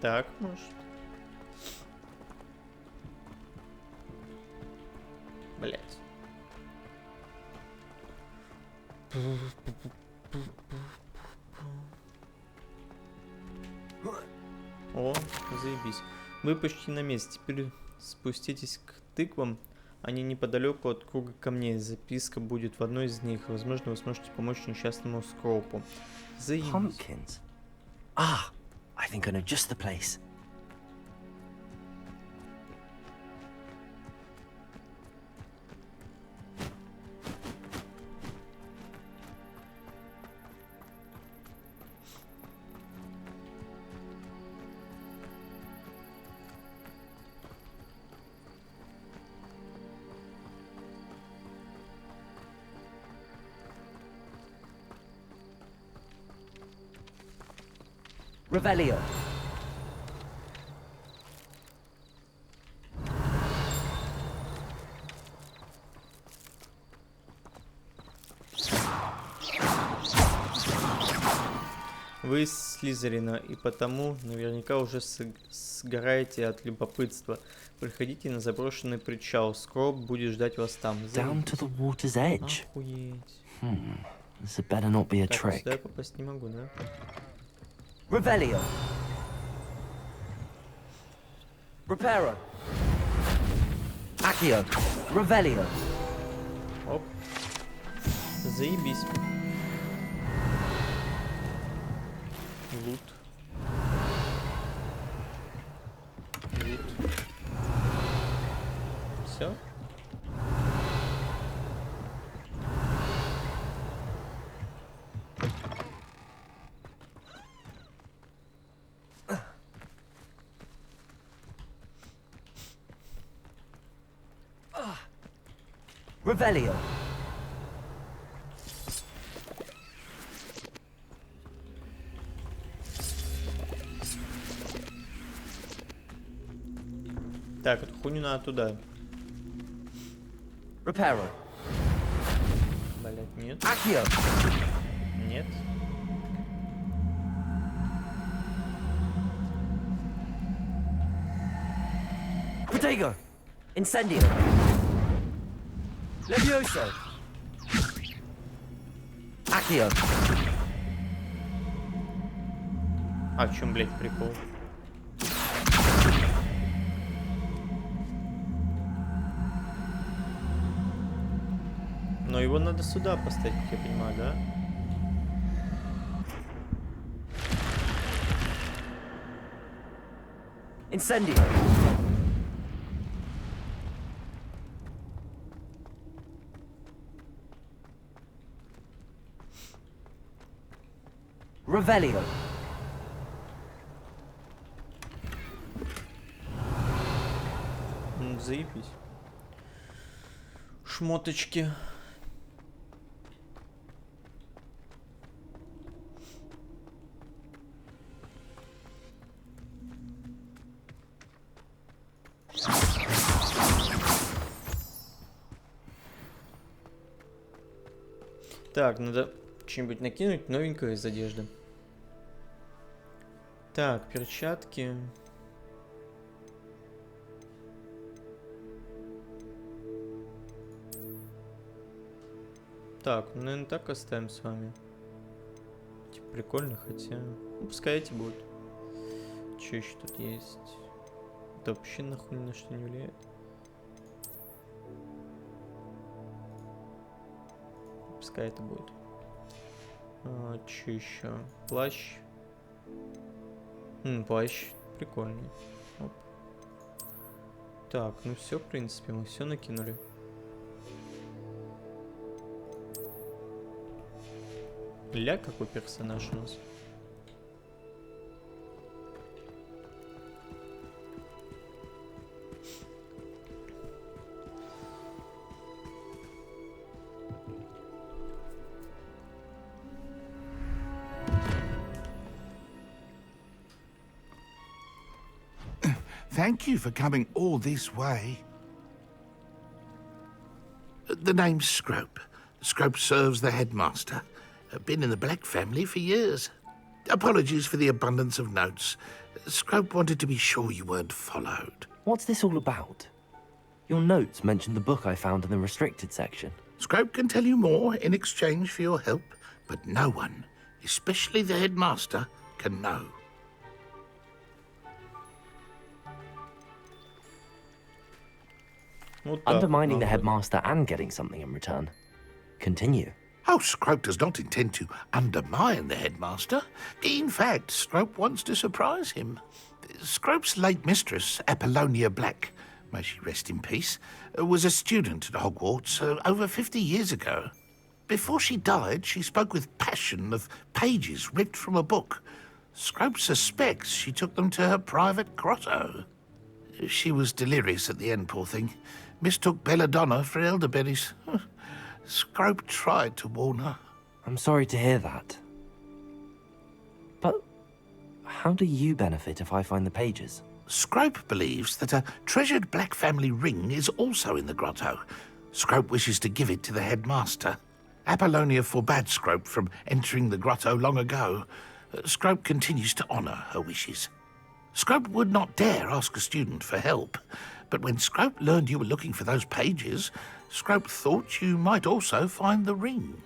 Speaker 1: Так, может. Блять. О, заебись. Вы почти на месте. Теперь спуститесь к тыквам. Они неподалеку от круга камней. Записка будет в одной из них. Возможно, вы сможете помочь несчастному Скропу. Заебись.
Speaker 3: Pumpkins. Ah, I think I know just the place. Revelio.
Speaker 1: Вы из Слизерина, и потому наверняка уже сгораете от любопытства. Приходите на заброшенный причал. Скроп будет ждать вас там.
Speaker 3: Down to the water's edge.
Speaker 1: Охуеть.
Speaker 3: This had better not be a
Speaker 1: Так,
Speaker 3: trick.
Speaker 1: сюда я попасть не могу, да?
Speaker 3: Revelio. Reparo. Accio. Revelio.
Speaker 1: Оп. Заебись. Лут. Лут. Все?
Speaker 3: Revelio.
Speaker 1: Так, эту хуйню надо туда.
Speaker 3: Reparo.
Speaker 1: Блять, нет.
Speaker 3: Accio.
Speaker 1: Нет.
Speaker 3: Protego. Incendio. Levioso. Accio.
Speaker 1: А в чем, блять, прикол? Но его надо сюда поставить, как я понимаю, да?
Speaker 3: Incendio. Revelio.
Speaker 1: Заебись. Шмоточки. Так, надо что-нибудь накинуть новенькое из одежды. Так, перчатки. Так, ну, наверное, так оставим с вами. Типа прикольно, хотя... Ну, пускай эти будут. Что еще тут есть? Это вообще нахуй ни на что не влияет. Пускай это будет. Что еще? Плащ. Плащ прикольный. Оп. Так, ну все, в принципе, мы все накинули. Ля, какой персонаж у нас.
Speaker 9: Thank you for coming all this way. The name's Scrope. Scrope serves the headmaster. Been in the Black family for years. Apologies for the abundance of notes. Scrope wanted to be sure you weren't followed.
Speaker 3: What's this all about? Your notes mentioned the book I found in the restricted section.
Speaker 9: Scrope can tell you more in exchange for your help, but no one, especially the headmaster, can know.
Speaker 3: Undermining the headmaster and getting something in return. Continue.
Speaker 9: Oh, Scrope does not intend to undermine the headmaster. In fact, Scrope wants to surprise him. Scrope's late mistress, Apollonia Black, may she rest in peace, was a student at Hogwarts over 50 years ago. Before she died, she spoke with passion of pages ripped from a book. Scrope suspects she took them to her private grotto. She was delirious at the end, poor thing. Mistook belladonna for elderberries. Scrope tried to warn her.
Speaker 3: I'm sorry to hear that. But how do you benefit if I find the pages?
Speaker 9: Scrope believes that a treasured Black family ring is also in the grotto. Scrope wishes to give it to the headmaster. Apollonia forbade Scrope from entering the grotto long ago. Scrope continues to honour her wishes. Scrope would not dare ask a student for help, but when Scrope learned you were looking for those pages, Scrope thought you might also find the ring.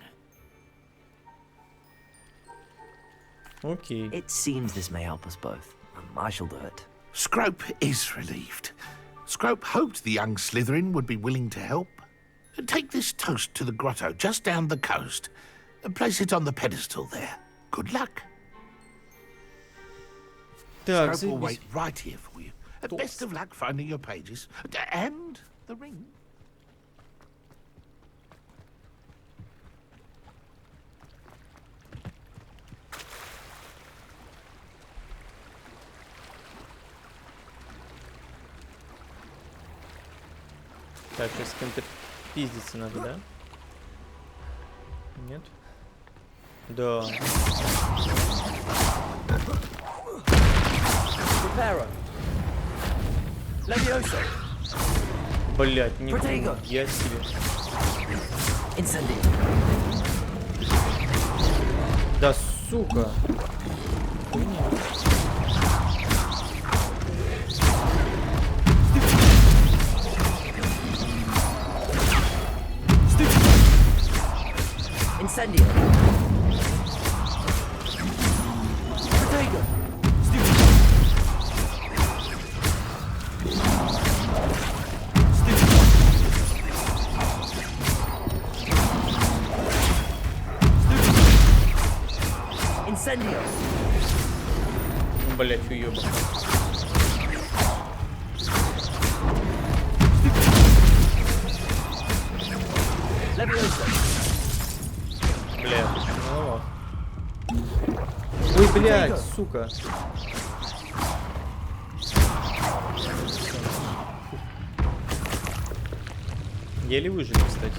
Speaker 1: Okay.
Speaker 3: It seems this may help us both. I shall do it.
Speaker 9: Scrope is relieved. Scrope hoped the young Slytherin would be willing to help. Take this toast to the grotto just down the coast and place it on the pedestal there. Good luck. Scrope will wait right here for you. Best of luck finding your pages. And the ring.
Speaker 1: Так, сейчас с кем-то пиздиться надо, да? Нет? Да. Блять, нихуя себе. Да сука. Хуйня.
Speaker 21: Incendio. Protego. Incendio.
Speaker 1: Блять, уёбок.
Speaker 21: Leviosa.
Speaker 1: Бля, почему? Ой, блядь, сука. Еле выжили, кстати.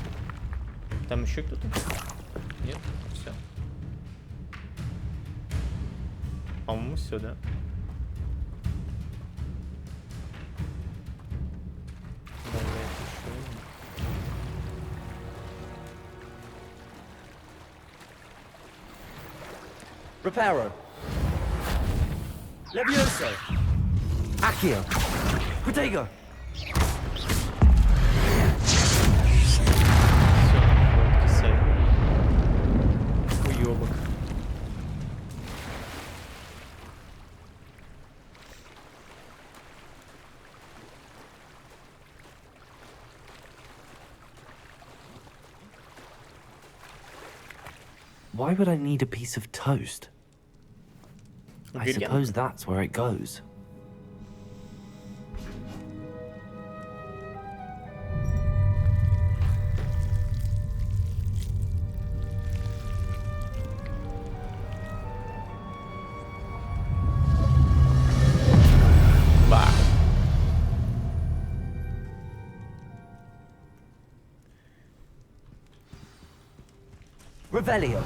Speaker 1: Там еще кто-то? Нет? Все. По-моему, все, да?
Speaker 21: Reparo. Levioso. Accio. Protego.
Speaker 1: Уёбок.
Speaker 3: Why would I need a piece of toast? I suppose that's where it goes. Revelio.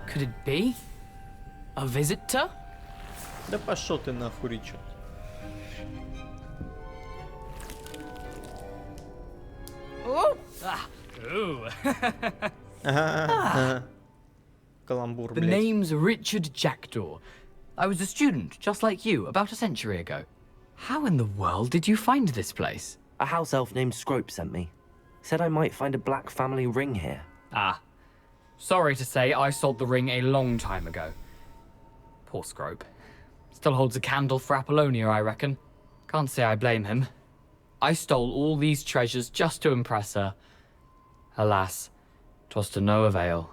Speaker 5: Could it be? A visitor?
Speaker 1: Да пошел ты нахуй, Ричард.
Speaker 5: Oh! Ah. Ooh.
Speaker 1: Каламбур,
Speaker 5: The
Speaker 1: блядь.
Speaker 5: name's Richard Jackdaw. I was a student, just like you, about a century ago. How in the world did you find this place?
Speaker 3: A house elf named Scrope sent me. Said I might find a black family ring here.
Speaker 5: Ah. Sorry to say, I sold the ring a long time ago. Poor Scrope. Still holds a candle for Apollonia, I reckon. Can't say I blame him. I stole all these treasures just to impress her. Alas, 'twas to no avail.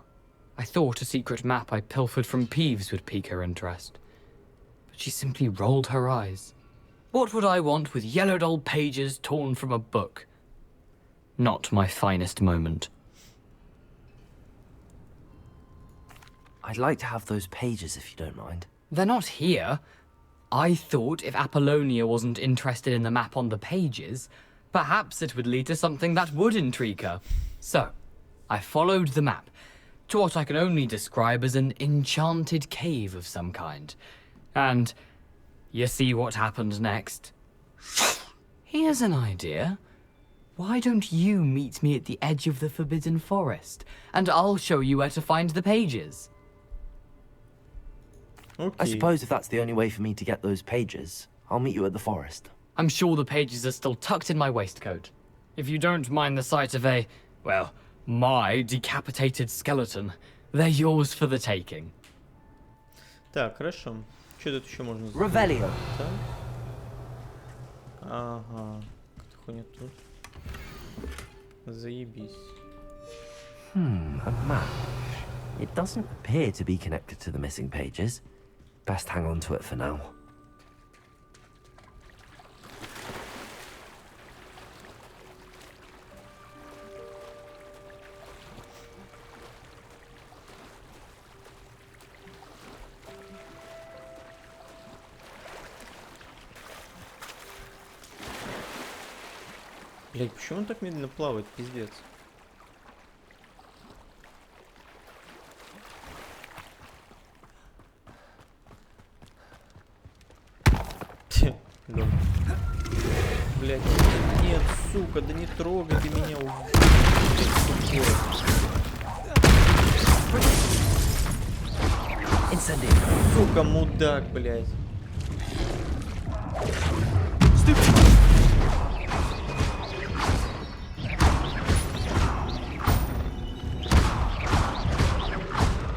Speaker 5: I thought a secret map I pilfered from Peeves would pique her interest. But she simply rolled her eyes. What would I want with yellowed old pages torn from a book? Not my finest moment.
Speaker 3: I'd like to have those pages if you don't mind.
Speaker 5: They're not here. I thought if Apollonia wasn't interested in the map on the pages, perhaps it would lead to something that would intrigue her. So, I followed the map to what I can only describe as an enchanted cave of some kind. And you see what happened next? Here's an idea. Why don't you meet me at the edge of the Forbidden Forest, and I'll show you where to find the pages?
Speaker 1: Okay.
Speaker 3: I suppose if that's the only way for me to get those pages, I'll meet you at the forest.
Speaker 5: I'm sure the pages are still tucked in my waistcoat. If you don't mind the sight of a, well, my decapitated skeleton, they're yours for the taking.
Speaker 1: Так, хорошо. Что тут еще можно сделать?
Speaker 3: Revelio.
Speaker 1: Так. Ага. Какая-то хуйня тут. Заебись.
Speaker 3: A map. It doesn't appear to be connected to the missing pages. Best hang on to it for now.
Speaker 1: Блять, почему он так медленно плавает, пиздец? Блять, нет, сука, да не трогай ты меня. Сука, мудак, блять.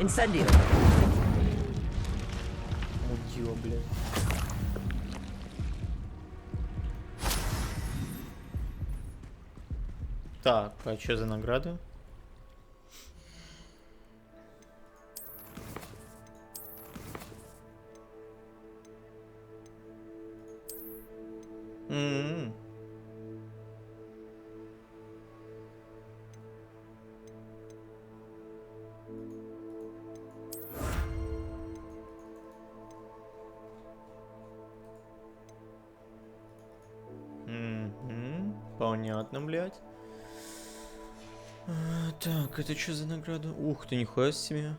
Speaker 3: Incendio.
Speaker 1: Мудила, блядь. Так, а что за награды? Понятно, блядь. Так, это что за награда? Ух ты, нихуя себе.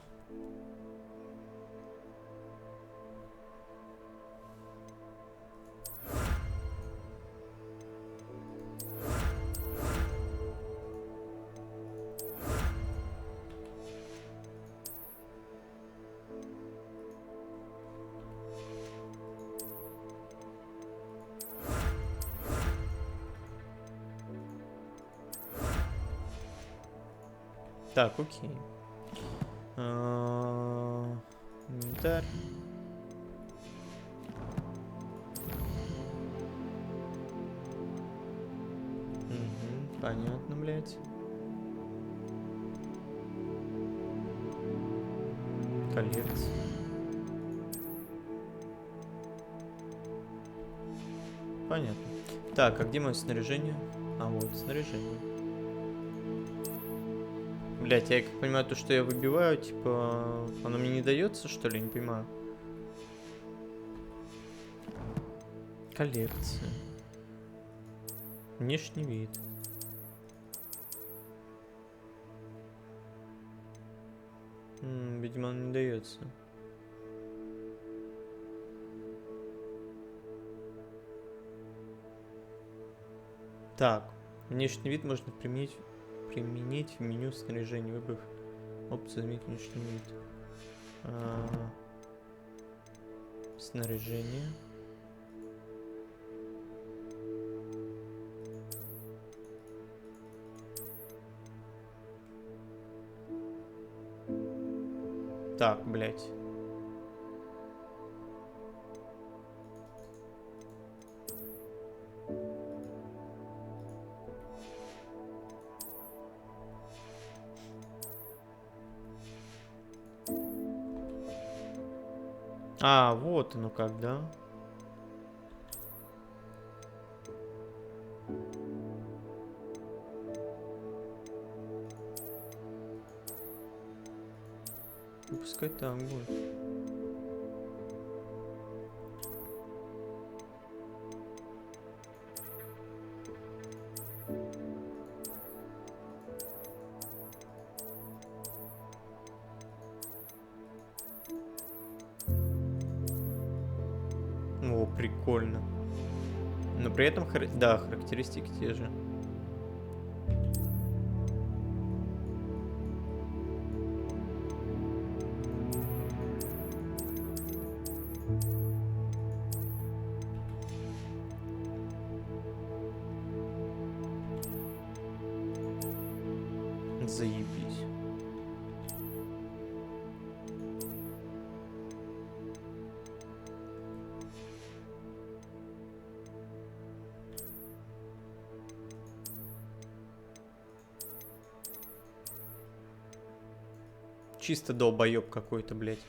Speaker 1: Так, окей. Инвентарь. Понятно, блядь. Коллекция. Понятно. Так, а где мое снаряжение? А вот, снаряжение. Блять, я как понимаю, то, что я выбиваю, типа, оно мне не дается, что ли? Не понимаю. Коллекция. Внешний вид. Видимо, он не дается. Так, внешний вид можно применить в меню снаряжения, выбрав опцию «Изменить внешний вид». Снаряжение. Так, блять. А, вот оно как, да? Пускай так будет. О, прикольно. Но при этом, да, характеристики те же. Заебись. Чисто долбоёб какой-то, блядь.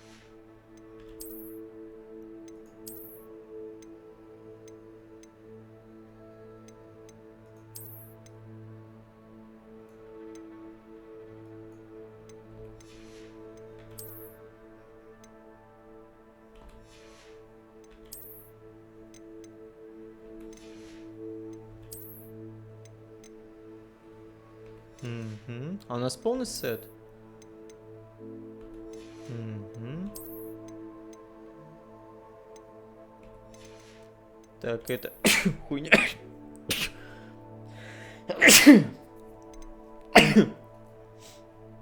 Speaker 1: А у нас полный сет. Так, это хуйня.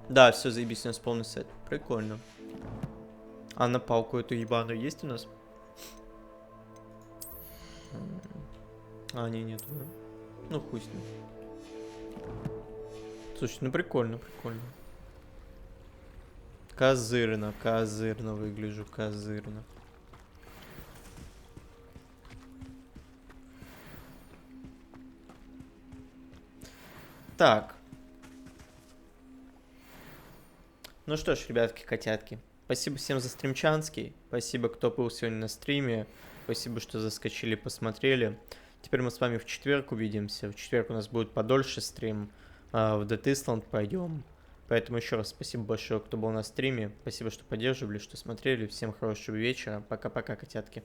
Speaker 1: Да, все, заебись, у нас полный сет. Прикольно. А на палку эту ебаную есть у нас? А, не, нету, да? Ну, хуй с ним. Слушай, ну прикольно, прикольно. Козырно, козырно выгляжу, козырно. Так. Ну что ж, ребятки, котятки. Спасибо всем за стримчанский. Спасибо, кто был сегодня на стриме. Спасибо, что заскочили, посмотрели. Теперь мы с вами в четверг увидимся. В четверг у нас будет подольше стрим. В Dead Island пойдем. Поэтому еще раз спасибо большое, кто был на стриме. Спасибо, что поддерживали, что смотрели. Всем хорошего вечера. Пока-пока, котятки.